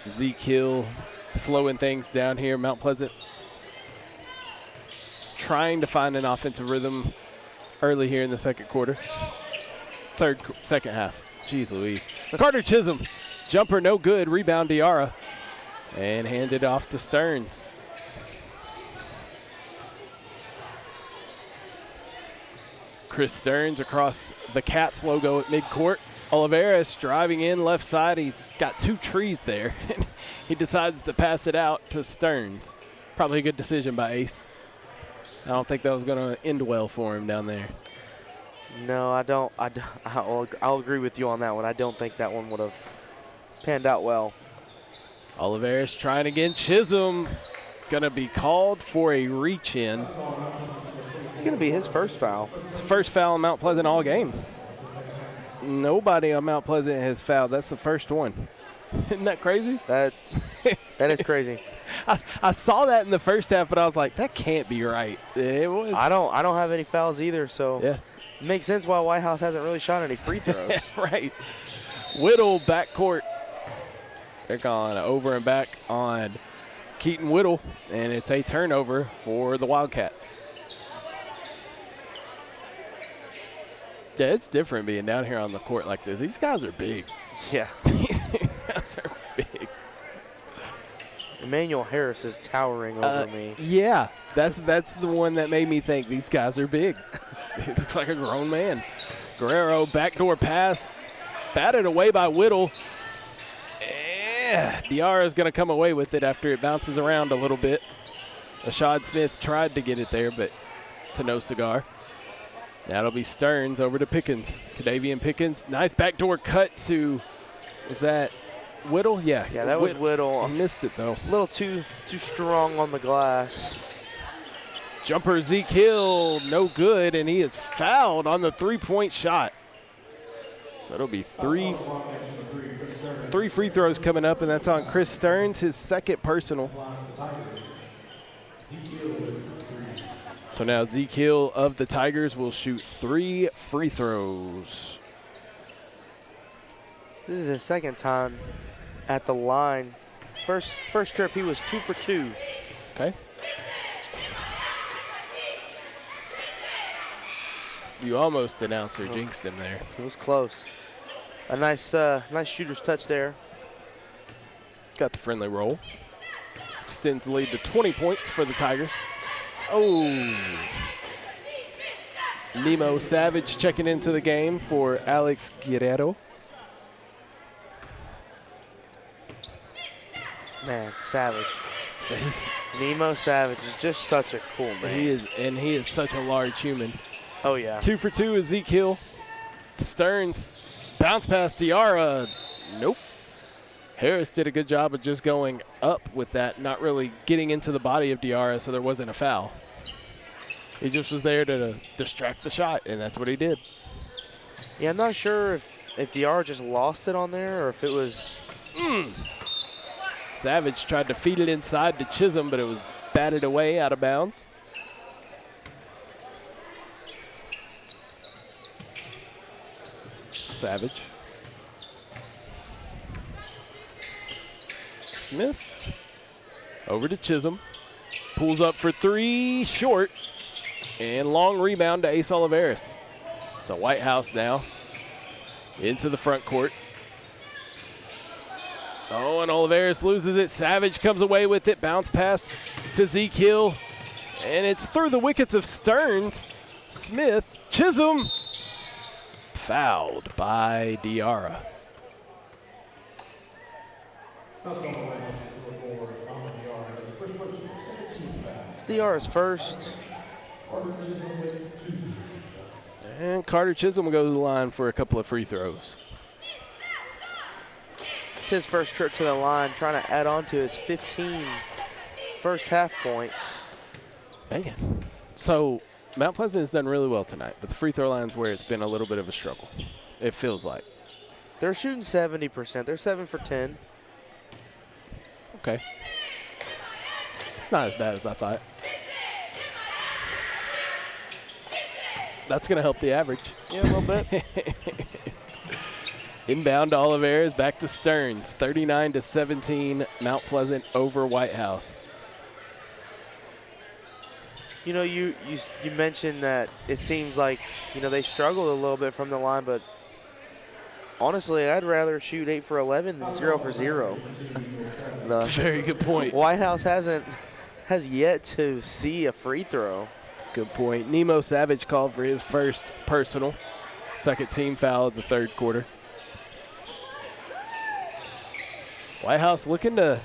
Zeke Hill slowing things down here. Mount Pleasant trying to find an offensive rhythm early here in the second quarter. Second half. Jeez Louise. Carter Chisholm, jumper no good. Rebound Diarra. And handed off to Stearns. Chris Stearns across the Cats logo at midcourt. Oliveras driving in left side. He's got two trees there. He decides to pass it out to Stearns. Probably a good decision by Ace. I don't think that was going to end well for him down there. No, I don't. I'll agree with you on that one. I don't think that one would have panned out well. Oliveras trying again. Chisholm going to be called for a reach-in. It's going to be his first foul. It's the first foul on Mount Pleasant all game. Nobody on Mount Pleasant has fouled. That's the first one. Isn't that crazy? That is crazy. I saw that in the first half, but I was like, that can't be right. It was. I don't have any fouls either, so yeah. It makes sense why Whitehouse hasn't really shot any free throws. Right. Whittle backcourt. They're going over and back on Keaton Whittle, and it's a turnover for the Wildcats. Yeah, it's different being down here on the court like this. These guys are big. Yeah. These guys are big. Emmanuel Harris is towering over me. Yeah, that's the one that made me think these guys are big. He looks like a grown man. Guerrero, backdoor pass, batted away by Whittle. Yeah, Diarra's going to come away with it after it bounces around a little bit. Ashad Smith tried to get it there, but to no cigar. Now it'll be Stearns over to Pickens. Kadavian Pickens, nice backdoor cut to, was that Whittle? Yeah. Yeah, that was Whittle. Missed it, though. A little too strong on the glass. Jumper Zeke Hill, no good, and he is fouled on the three-point shot. So it'll be three free throws coming up, and that's on Chris Stearns, his second personal. So now Zeke Hill of the Tigers will shoot 3 free throws. This is his second time at the line. First trip, he was 2 for 2. Okay. You almost announced or jinxed him there. It was close. A nice shooter's touch there. Got the friendly roll. Extends the lead to 20 points for the Tigers. Oh. Nemo Savage checking into the game for Alex Guerrero. Man, Savage. Nemo Savage is just such a cool man. He is such a large human. Oh, yeah. 2 for 2 is Zeke Hill. Stearns, bounce past Diarra. Nope. Harris did a good job of just going up with that, not really getting into the body of Diarra, so there wasn't a foul. He just was there to distract the shot, and that's what he did. Yeah, I'm not sure if Diarra just lost it on there or if it was. Savage tried to feed it inside to Chisholm, but it was batted away out of bounds. Savage. Smith over to Chisholm. Pulls up for 3, short. And long rebound to Ace Oliveris. So Whitehouse now into the front court. Oh, and Oliveris loses it. Savage comes away with it. Bounce pass to Zeke Hill. And it's through the wickets of Stearns. Smith, Chisholm. Fouled by Diarra. It's Diarra's first. And Carter Chisholm will go to the line for a couple of free throws. It's his first trip to the line, trying to add on to his 15 first half points. Man. So Mount Pleasant has done really well tonight, but the free throw line's where it's been a little bit of a struggle, it feels like. They're shooting 70%. They're 7 for 10. Okay. It's not as bad as I thought. That's going to help the average. Yeah, a little bit. Inbound to Oliveris, back to Stearns. 39-17, Mount Pleasant over Whitehouse. You know, you mentioned that it seems like, they struggled a little bit from the line, but honestly, I'd rather shoot 8 for 11 than 0 for 0. That's a very good point. Whitehouse has yet to see a free throw. Good point. Nemo Savage called for his first personal. Second team foul of the third quarter. Whitehouse looking to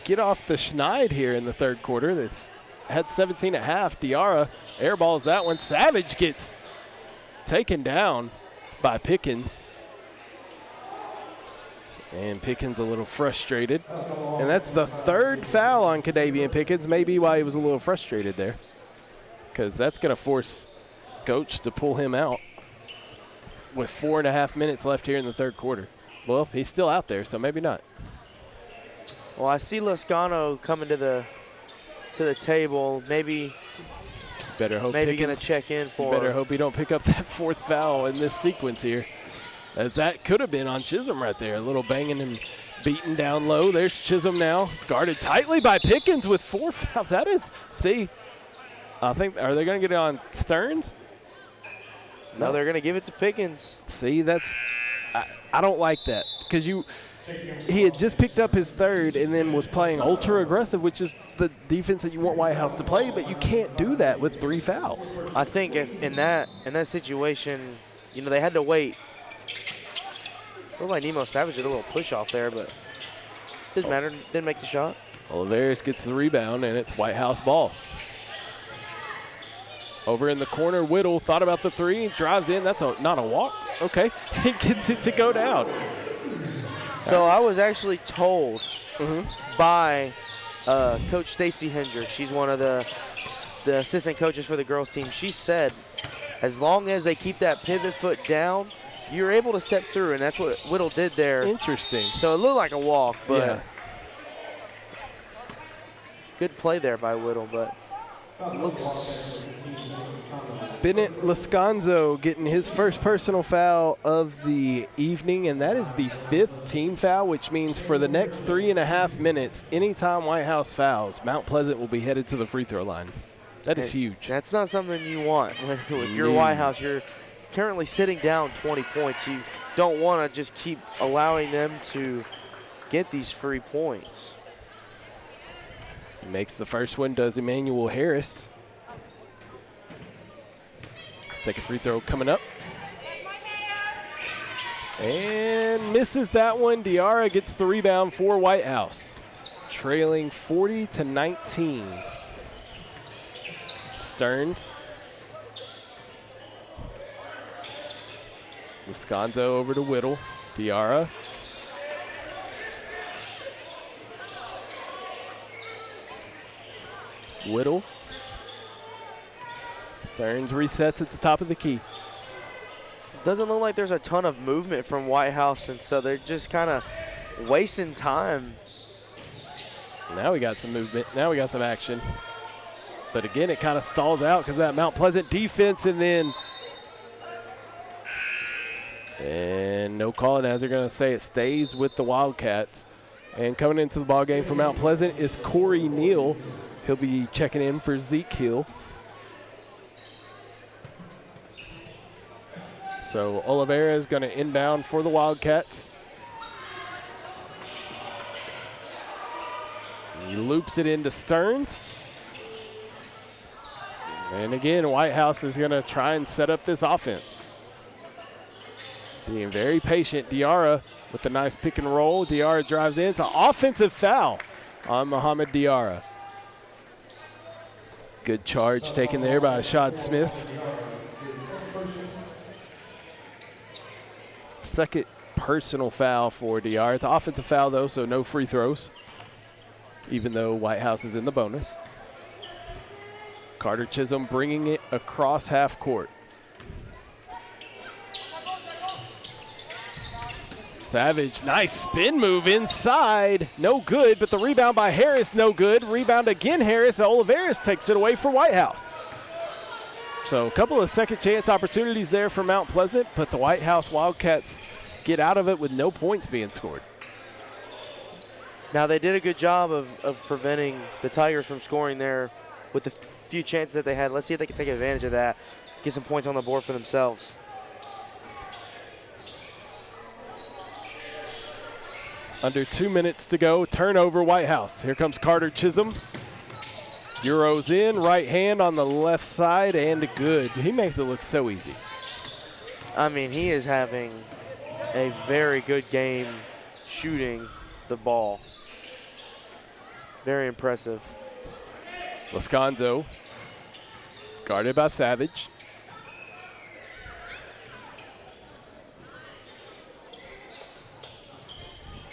get off the schneid here in the third quarter. This had 17 at half. Diarra airballs that one. Savage gets taken down by Pickens. And Pickens a little frustrated. And that's the third foul on Kadavian Pickens. Maybe why he was a little frustrated there. Because that's going to force Coach to pull him out with 4.5 minutes left here in the third quarter. Well, he's still out there, so maybe not. Well, I see Lascano coming to the table. Maybe going to check in for. Better hope he don't pick up that fourth foul in this sequence here, as that could have been on Chisholm right there. A little banging and beating down low. There's Chisholm now, guarded tightly by Pickens with 4 fouls. That is, see, I think, are they going to get it on Stearns? No, they're going to give it to Pickens. See, I don't like that, because he had just picked up his third and then was playing ultra aggressive, which is the defense that you want Whitehouse to play, but you can't do that with 3 fouls. I think if in that situation, they had to wait. Looked like Nemo Savage did a little push off there, but Didn't matter. Didn't make the shot. Olivares gets the rebound, and it's Whitehouse ball. Over in the corner, Whittle thought about the three, drives in. That's not a walk. Okay, he gets it to go down. So I was actually told by Coach Stacy Hendricks. She's one of the assistant coaches for the girls team. She said, as long as they keep that pivot foot down, you're able to step through, and that's what Whittle did there. Interesting. So it looked like a walk, but yeah. Good play there by Whittle, but looks. Bennett Lasconzo getting his first personal foul of the evening, and that is the 5th team foul, which means for the next 3.5 minutes, anytime Whitehouse fouls, Mount Pleasant will be headed to the free throw line. That is huge. That's not something you want. If you're Whitehouse, you're currently sitting down 20 points. You don't want to just keep allowing them to get these free points. He makes the first one, does Emmanuel Harris. Second free throw coming up. And misses that one. Diarra gets the rebound for Whitehouse. Trailing 40-19. Stearns. Lasconzo over to Whittle. Diarra. Whittle. Stearns resets at the top of the key. Doesn't look like there's a ton of movement from Whitehouse, and so they're just kind of wasting time. Now we got some movement. Now we got some action. But again, it kind of stalls out because of that Mount Pleasant defense, and no calling, as they're going to say it stays with the Wildcats. And coming into the ball game for Mount Pleasant is Corey Neal. He'll be checking in for Zeke Hill. So Oliveira is going to inbound for the Wildcats. He loops it into Stearns. And again, Whitehouse is going to try and set up this offense. Being very patient. Diarra with a nice pick and roll. Diarra drives in. It's an offensive foul on Muhammad Diarra. Good charge taken there by Ashad Smith. Second personal foul for Diarra. It's an offensive foul, though, so no free throws, even though Whitehouse is in the bonus. Carter Chisholm bringing it across half court. Savage, nice spin move inside. No good, but the rebound by Harris, no good. Rebound again, Harris. Oliveras takes it away for Whitehouse. So a couple of second chance opportunities there for Mount Pleasant, but the Whitehouse Wildcats get out of it with no points being scored. Now they did a good job of preventing the Tigers from scoring there with the few chances that they had. Let's see if they can take advantage of that, get some points on the board for themselves. Under 2 minutes to go, turnover Whitehouse. Here comes Carter Chisholm. Euros in, right hand on the left side, and good. He makes it look so easy. I mean, he is having a very good game shooting the ball. Very impressive. Lasconzo, guarded by Savage.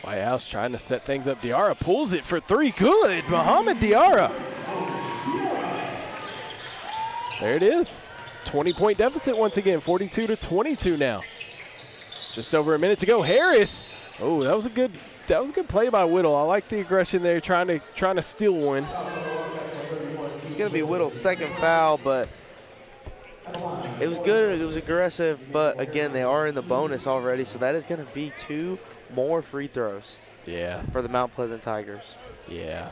Whitehouse trying to set things up. Diarra pulls it for three. Good, Muhammad Diarra. There it is. 20-point deficit once again, 42-22 now. Just over a minute to go. Harris. Oh, that was a good play by Whittle. I like the aggression there, trying to steal one. It's gonna be Whittle's second foul, but it was good. It was aggressive, but again, they are in the bonus already, so that is gonna be 2 more free throws. Yeah. For the Mount Pleasant Tigers. Yeah.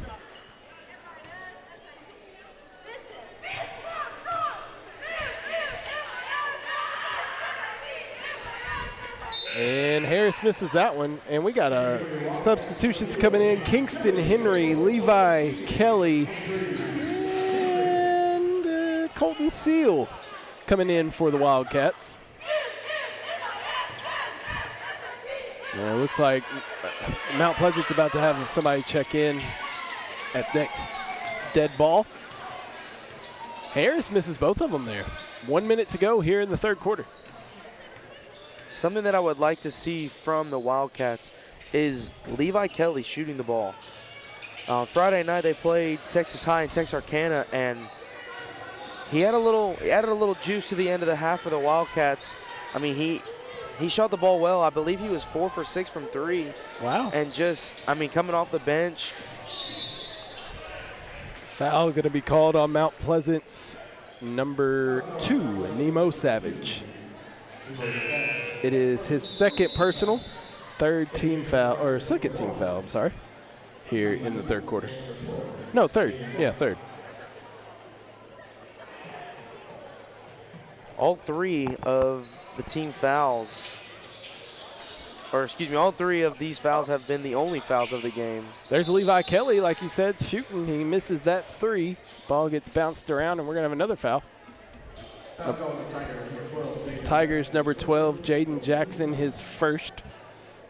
And Harris misses that one. And we got our substitutions coming in. Kingston Henry, Levi Kelly, and Colton Seal coming in for the Wildcats. And it looks like Mount Pleasant's about to have somebody check in at next dead ball. Harris misses both of them there. 1 minute to go here in the third quarter. Something that I would like to see from the Wildcats is Levi Kelly shooting the ball. Friday night they played Texas High and Texarkana, and he added a little juice to the end of the half for the Wildcats. I mean, he shot the ball well. I believe he was 4 for 6 from 3. Wow. And just, I mean, coming off the bench. Foul going to be called on Mount Pleasant's number 2, Nemo Savage. It is his second personal, second team foul, I'm sorry, here in the third quarter. No, third. Yeah, third. All 3 of the team fouls, or excuse me, all 3 of these fouls have been the only fouls of the game. There's Levi Kelly, like you said, shooting. He misses that 3. Ball gets bounced around, and we're going to have another foul. Tigers number 12, Jaden Jackson, his first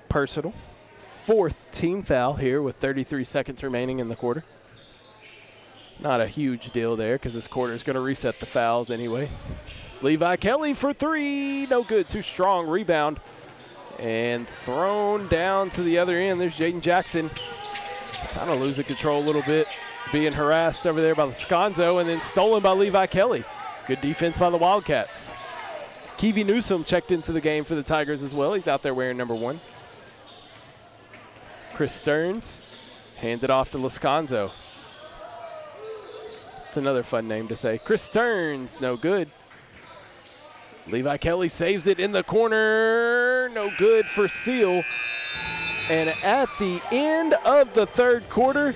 personal. 4th team foul here with 33 seconds remaining in the quarter. Not a huge deal there because this quarter is going to reset the fouls anyway. Levi Kelly for 3, no good, too strong. Rebound and thrown down to the other end. There's Jaden Jackson. Kind of losing control a little bit, being harassed over there by Lasconzo, and then stolen by Levi Kelly. Good defense by the Wildcats. Keevy Newsom checked into the game for the Tigers as well. He's out there wearing number 1. Chris Stearns hands it off to Lasconzo. It's another fun name to say. Chris Stearns, no good. Levi Kelly saves it in the corner. No good for Seal. And at the end of the third quarter,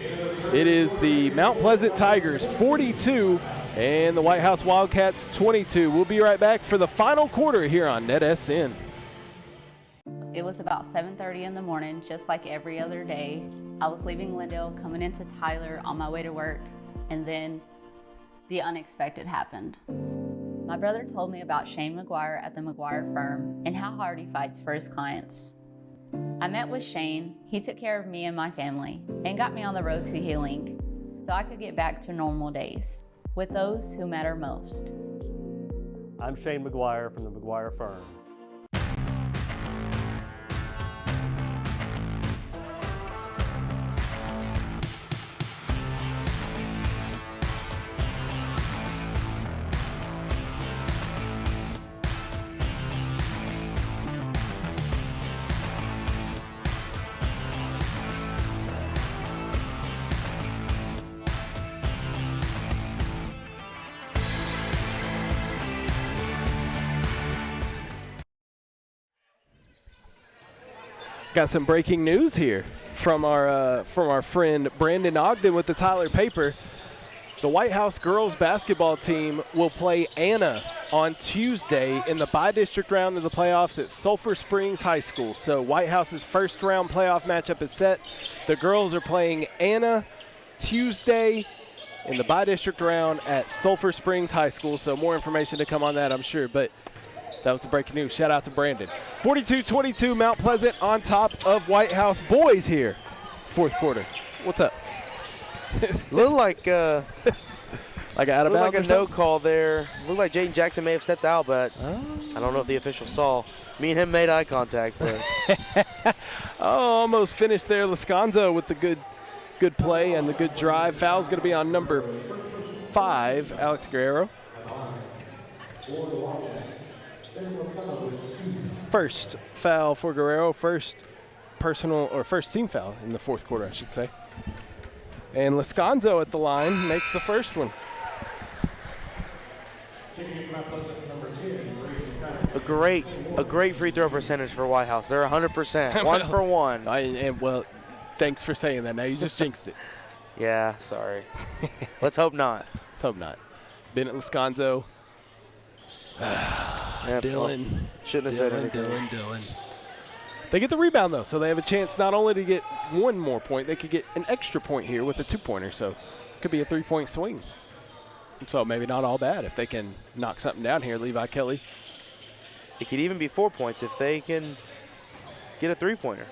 it is the Mount Pleasant Tigers 42 and the Whitehouse Wildcats 22. We'll be right back for the final quarter here on NETSN. It was about 7:30 in the morning, just like every other day. I was leaving Glendale, coming into Tyler on my way to work, and then the unexpected happened. My brother told me about Shane McGuire at the McGuire firm and how hard he fights for his clients. I met with Shane. He took care of me and my family and got me on the road to healing so I could get back to normal days with those who matter most. I'm Shane McGuire from the McGuire firm. Got some breaking news here from our friend Brandon Ogden with the Tyler paper. The Whitehouse girls basketball team will play Anna on Tuesday in the bi-district round of the playoffs at Sulphur Springs High School. So Whitehouse's first round playoff matchup is set. The girls are playing Anna Tuesday in the bi-district round at Sulphur Springs High School. So more information to come on that, I'm sure. But that was the breaking news. Shout out to Brandon. 42-22, Mount Pleasant on top of Whitehouse boys here. Fourth quarter. What's up? Looked like like out of bounds like a no call there. Looked like Jaden Jackson may have stepped out, but I don't know if the official saw. Me and him made eye contact. But almost finished there. Lasconzo with the good play and the good drive. Foul's going to be on number 5, Alex Guerrero. First foul for Guerrero, first personal or first team foul in the fourth quarter, I should say. And Lasconzo at the line makes the first one. A great free throw percentage for Whitehouse. They're 100%, 1 for 1. Well, thanks for saying that. Now you just jinxed it. Yeah, sorry. Let's hope not. Let's hope not. Bennett Lasconzo. Dylan. Shouldn't have said anything. Dylan. They get the rebound, though, so they have a chance not only to get one more point, they could get an extra point here with a 2-pointer, so it could be a 3-point swing. So maybe not all bad if they can knock something down here, Levi Kelly. It could even be 4 points if they can get a 3-pointer.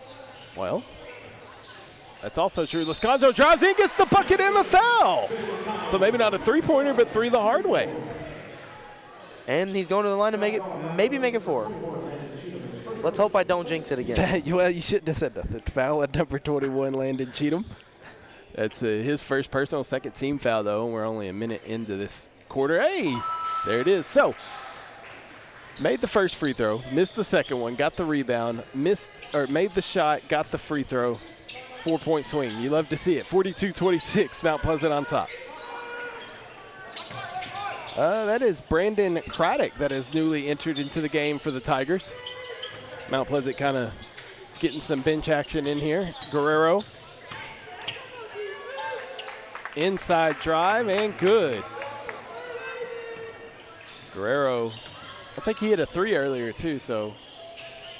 Well, That's also true. Lascanjo drives in, gets the bucket and the foul. So maybe not a three-pointer, but three the hard way. And he's going to the line to make it, maybe make it 4. Let's hope I don't jinx it again. Well, you shouldn't have said nothing. Foul at number 21, Landon Cheatham. That's his first personal, second team foul, though, and we're only a minute into this quarter. Hey, there it is. So, made the first free throw, missed the second one, got the rebound, made the shot, got the free throw. 4-point swing. You love to see it. 42-26, Mount Pleasant on top. That is Brandon Craddock that has newly entered into the game for the Tigers. Mount Pleasant kind of getting some bench action in here. Guerrero. Inside drive and good. Guerrero, I think he hit a 3 earlier too, so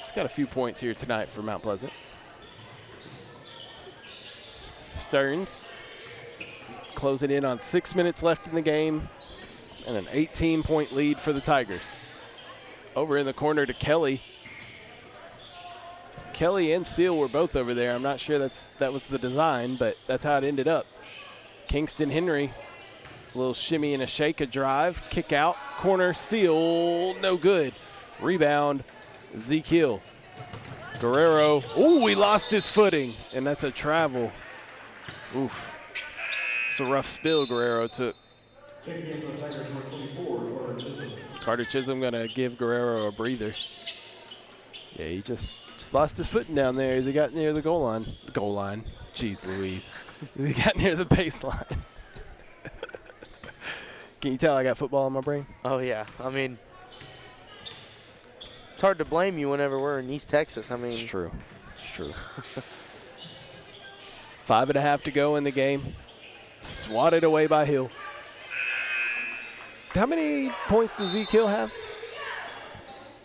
he's got a few points here tonight for Mount Pleasant. Stearns closing in on 6 minutes left in the game and an 18-point lead for the Tigers. Over in the corner to Kelly. Kelly and Seal were both over there. I'm not sure that was the design, but that's how it ended up. Kingston Henry, a little shimmy and a shake, a drive, kick out, corner, Seal, no good. Rebound, Zeke Hill. Guerrero, ooh, he lost his footing, and that's a travel. Oof. It's a rough spill Guerrero took. Carter Chisholm gonna give Guerrero a breather. Yeah, he just lost his footing down there as he got near the goal line. Jeez Louise. As he got near the baseline. Can you tell I got football in my brain? Oh, yeah. I mean, it's hard to blame you whenever we're in East Texas. I mean, it's true. It's true. 5.5 to go in the game. Swatted away by Hill. How many points does Zeke Hill have?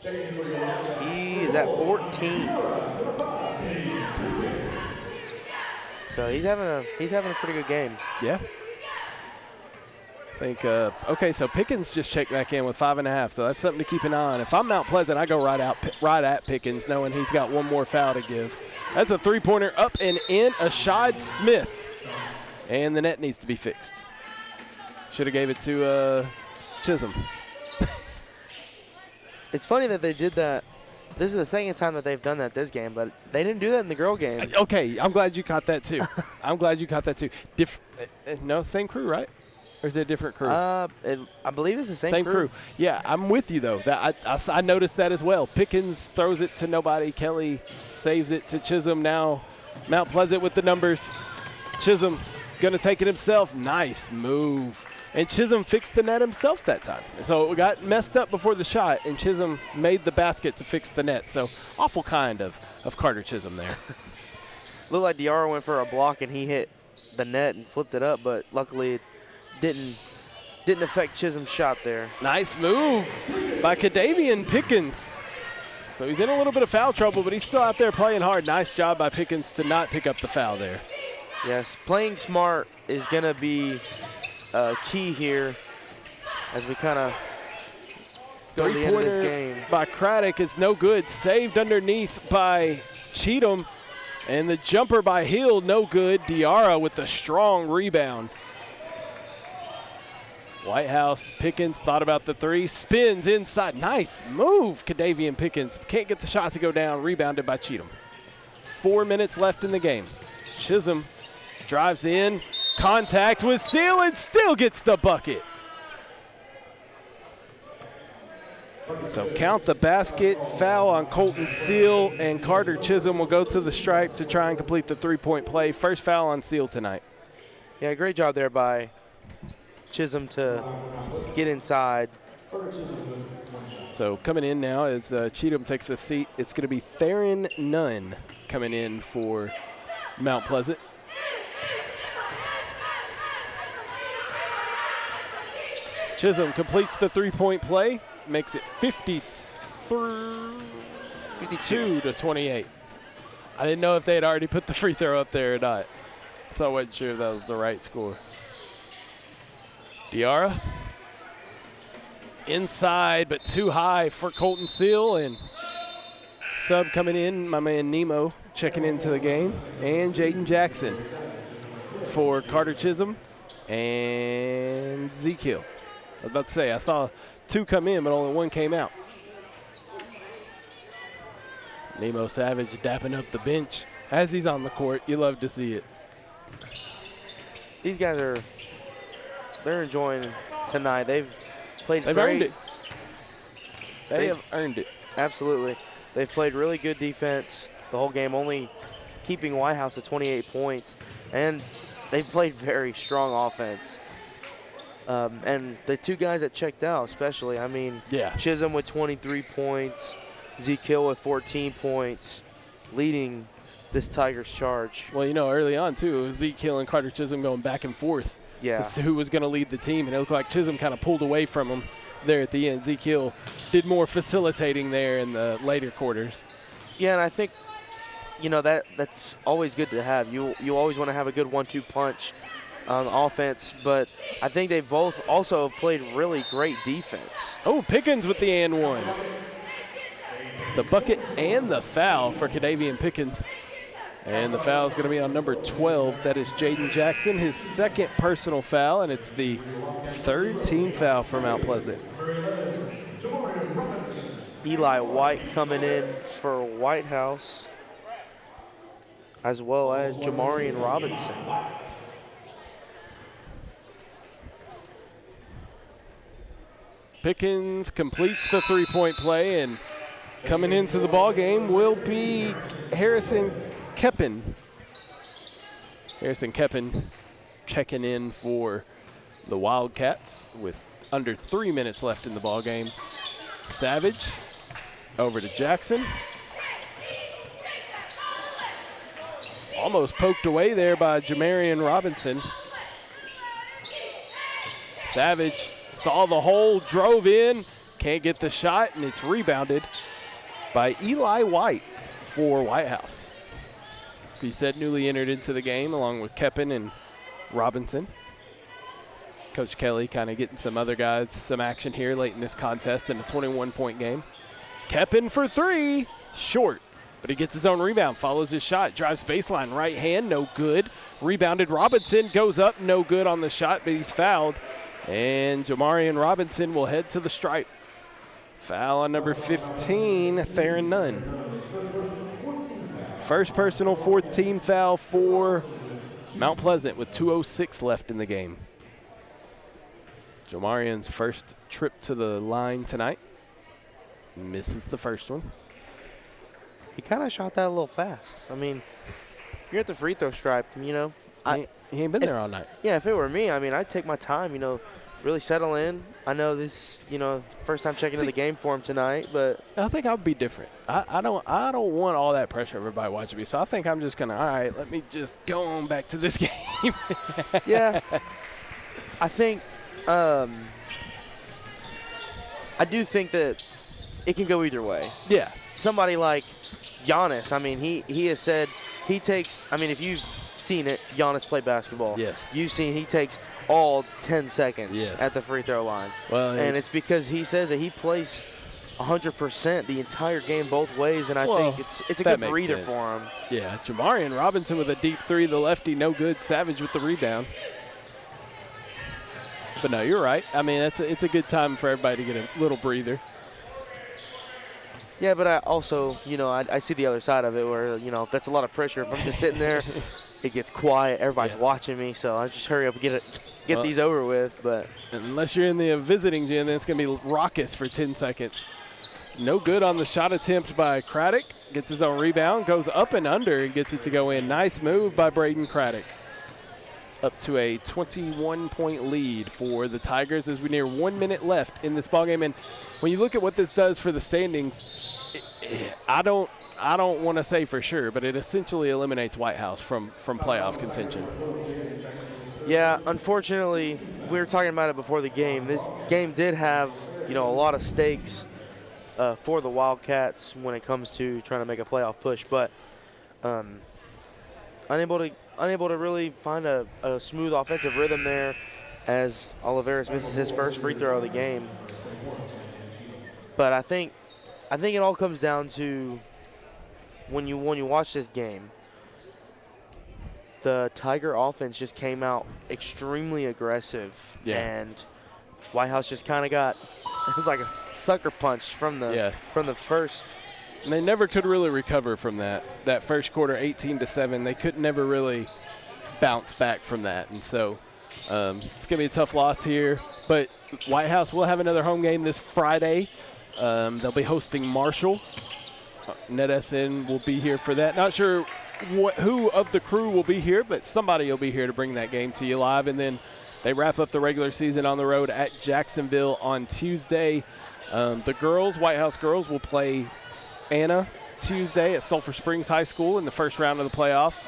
He is at 14. So he's having a pretty good game. Yeah. I think, okay, so Pickens just checked back in with 5.5, so that's something to keep an eye on. If I'm Mount Pleasant, I go right at Pickens, knowing he's got one more foul to give. That's a three-pointer up and in, Ashad Smith. And the net needs to be fixed. Should have gave it to Chisholm. It's funny that they did that. This is the second time that they've done that this game, but they didn't do that in the girl game. Okay, I'm glad you caught that too. I'm glad you caught that too. No, same crew, right? Or is it a different crew? I believe it's the same crew. Yeah, I'm with you though. I noticed that as well. Pickens throws it to nobody. Kelly saves it to Chisholm. Now Mount Pleasant with the numbers. Chisholm gonna take it himself. Nice move. And Chisholm fixed the net himself that time. So it got messed up before the shot, and Chisholm made the basket to fix the net. So awful kind of Carter Chisholm there. Looked like Diarra went for a block, and he hit the net and flipped it up, but luckily it didn't affect Chisholm's shot there. Nice move by Kadavian Pickens. So he's in a little bit of foul trouble, but he's still out there playing hard. Nice job by Pickens to not pick up the foul there. Yes, playing smart is going to be key here as we kind of go to the end of this game. By Craddock is no good. Saved underneath by Cheatham. And the jumper by Hill, no good. Diarra with the strong rebound. Whitehouse, Pickens thought about the three, spins inside. Nice move, Kadavian Pickens. Can't get the shot to go down, rebounded by Cheatham. 4 minutes left in the game. Chisholm drives in, contact with Seal and still gets the bucket. So count the basket, foul on Colton Seal, and Carter Chisholm will go to the stripe to try and complete the three-point play. First foul on Seal tonight. Yeah, great job there by Chisholm to get inside. So coming in now as Cheatham takes a seat, it's going to be Theron Nunn coming in for Mount Pleasant. Chisholm completes the three-point play, makes it 52 to 28. I didn't know if they had already put the free throw up there or not, so I wasn't sure if that was the right score. Diarra inside, but too high for Colton Seal, and sub coming in, my man Nemo checking into the game, and Jaden Jackson for Carter Chisholm and Zeke Hill. I was about to say, I saw 2 come in, but only 1 came out. Nemo Savage dapping up the bench as he's on the court. You love to see it. These guys they're enjoying tonight. They've played They've great. earned it. They have earned it. Absolutely. They've played really good defense the whole game, only keeping Whitehouse at 28 points. And they've played very strong offense. And the 2 guys that checked out especially, I mean, Chisholm with 23 points, Zeke Hill with 14 points, leading this Tigers charge. Well, you know, early on, too, it was Zeke Hill and Carter Chisholm going back and forth to see who was going to lead the team. And it looked like Chisholm kind of pulled away from him there at the end. Zeke Hill did more facilitating there in the later quarters. Yeah, and I think, you know, that's always good to have. You always want to have a good 1-2 punch on offense, but I think they both also played really great defense. Oh, Pickens with the and 1. The bucket and the foul for Kadavian Pickens. And the foul is going to be on number 12. That is Jaden Jackson, his 2nd personal foul, and it's the 3rd team foul for Mount Pleasant. Eli White coming in for Whitehouse, as well as Jamarian Robinson. Pickens completes the 3-point play, and coming into the ball game will be Harrison Keppen. Harrison Keppen checking in for the Wildcats with under 3 minutes left in the ball game. Savage over to Jackson. Almost poked away there by Jamarian Robinson. Savage saw the hole, drove in, can't get the shot, and it's rebounded by Eli White for Whitehouse. He said newly entered into the game along with Keppen and Robinson. Coach Kelly kind of getting some other guys some action here late in this contest in a 21-point game. Keppen for 3, short, but he gets his own rebound, follows his shot, drives baseline, right hand, no good. Rebounded Robinson, goes up, no good on the shot, but he's fouled. And Jamarian Robinson will head to the stripe. Foul on number 15, Theron Nunn. First personal, 4th team foul for Mount Pleasant with 2:06 left in the game. Jamarian's first trip to the line tonight. Misses the first one. He kind of shot that a little fast. I mean, you're at the free throw stripe, you know. He ain't been there all night. Yeah, if it were me, I mean, I'd take my time, you know, really settle in. I know this, you know, first time checking in the game for him tonight, but I think I would be different. I don't want all that pressure everybody watching me. So I think I'm just gonna, all right, let me just go on back to this game. Yeah. I think I do think that it can go either way. Yeah. Somebody like Giannis, I mean, he has said he takes, I mean, if you've seen it, Giannis play basketball. Yes. You've seen he takes all 10 seconds Yes. at the free throw line. Well, and it's because he says that he plays 100% the entire game both ways, and I think it's a good breather for him. Yeah, Jamarian Robinson with a deep 3, the lefty, no good. Savage with the rebound. But no, you're right. I mean, it's a good time for everybody to get a little breather. Yeah, but I also, you know, I see the other side of it where, you know, that's a lot of pressure. If I'm just sitting there, it gets quiet. Everybody's watching me, so I just hurry up and get these over with. But unless you're in the visiting gym, then it's going to be raucous for 10 seconds. No good on the shot attempt by Craddock. Gets his own rebound, goes up and under and gets it to go in. Nice move by Braden Craddock. Up to a 21-point lead for the Tigers as we near 1 minute left in this ballgame. And when you look at what this does for the standings, I don't want to say for sure, but it essentially eliminates Whitehouse from playoff contention. Yeah, unfortunately, we were talking about it before the game. This game did have, you know, a lot of stakes for the Wildcats when it comes to trying to make a playoff push, but unable to really find a smooth offensive rhythm there as Oliveras misses his first free throw of the game. But I think it all comes down to when you watch this game, the Tiger offense just came out extremely aggressive, and Whitehouse just kind of got it was like a sucker punch from the first. And they never could really recover from that first quarter, 18-7. They could never really bounce back from that, and so it's gonna be a tough loss here. But Whitehouse will have another home game this Friday. They'll be hosting Marshall. NETSN will be here for that. Not sure who of the crew will be here, but somebody will be here to bring that game to you live. And then they wrap up the regular season on the road at Jacksonville on Tuesday. The girls, Whitehouse girls, will play Anna Tuesday at Sulphur Springs High School in the first round of the playoffs.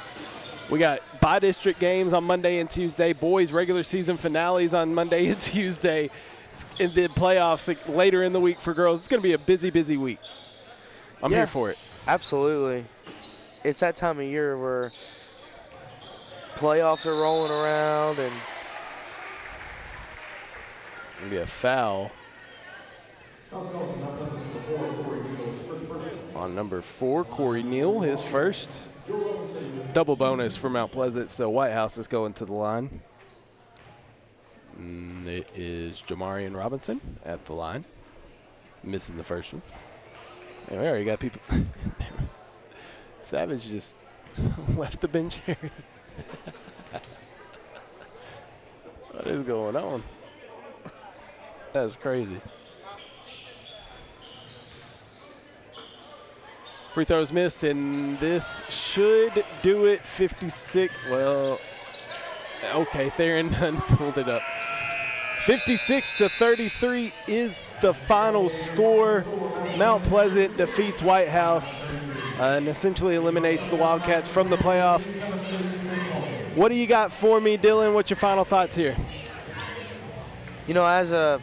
We got bi-district games on Monday and Tuesday. Boys regular season finales on Monday and Tuesday. In the playoffs later in the week for girls. It's going to be a busy, busy week. I'm here for it. Absolutely. It's that time of year where playoffs are rolling around and going to be a foul on number 4, Corey Neal, his first. Double bonus for Mount Pleasant, so Whitehouse is going to the line. It is Jamarian Robinson at the line. Missing the first one. And we already got people. Savage just left the bench area. What is going on? That's crazy. Free throws missed, and this should do it. 56. Well, okay, Theron Nunn pulled it up. 56-33 is the final score. Mount Pleasant defeats Whitehouse and essentially eliminates the Wildcats from the playoffs. What do you got for me, Dylan? What's your final thoughts here? You know, as a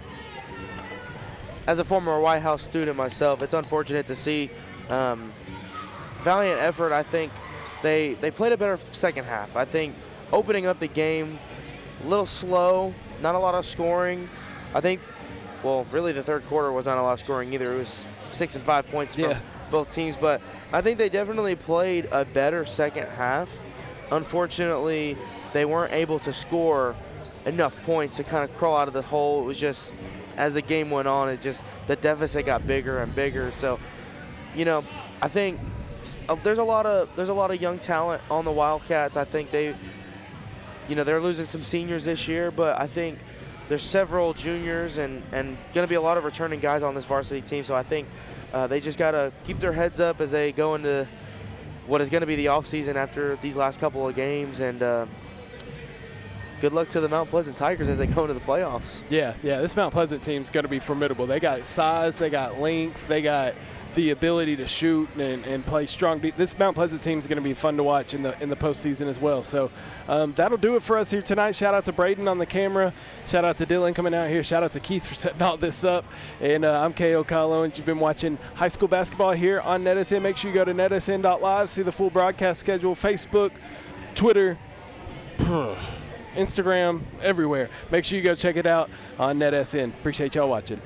former Whitehouse student myself, it's unfortunate to see valiant effort. I think they played a better second half. I think opening up the game a little slow, not a lot of scoring. I think, well, really the third quarter was not a lot of scoring either. It was 6 and 5 points from both teams, but I think they definitely played a better second half. Unfortunately, they weren't able to score enough points to kind of crawl out of the hole. It was just, as the game went on, the deficit got bigger and bigger. So, you know, I think there's a lot of young talent on the Wildcats. I think they're losing some seniors this year, but I think there's several juniors and going to be a lot of returning guys on this varsity team. So I think they just got to keep their heads up as they go into what is going to be the offseason after these last couple of games. And good luck to the Mount Pleasant Tigers as they go into the playoffs. Yeah, this Mount Pleasant team's going to be formidable. They got size, they got length, they got the ability to shoot and play strong. This Mount Pleasant team is going to be fun to watch in the postseason as well. So that'll do it for us here tonight. Shout out to Braden on the camera. Shout out to Dylan coming out here. Shout out to Keith for setting all this up. And I'm K.O. Kyle Owens. You've been watching high school basketball here on NETSN. Make sure you go to netsn.live, see the full broadcast schedule, Facebook, Twitter, Instagram, everywhere. Make sure you go check it out on NETSN. Appreciate y'all watching.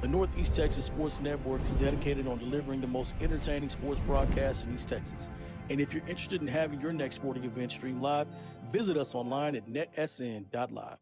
The Northeast Texas Sports Network is dedicated on delivering the most entertaining sports broadcasts in East Texas. And if you're interested in having your next sporting event streamed live, visit us online at netsn.live.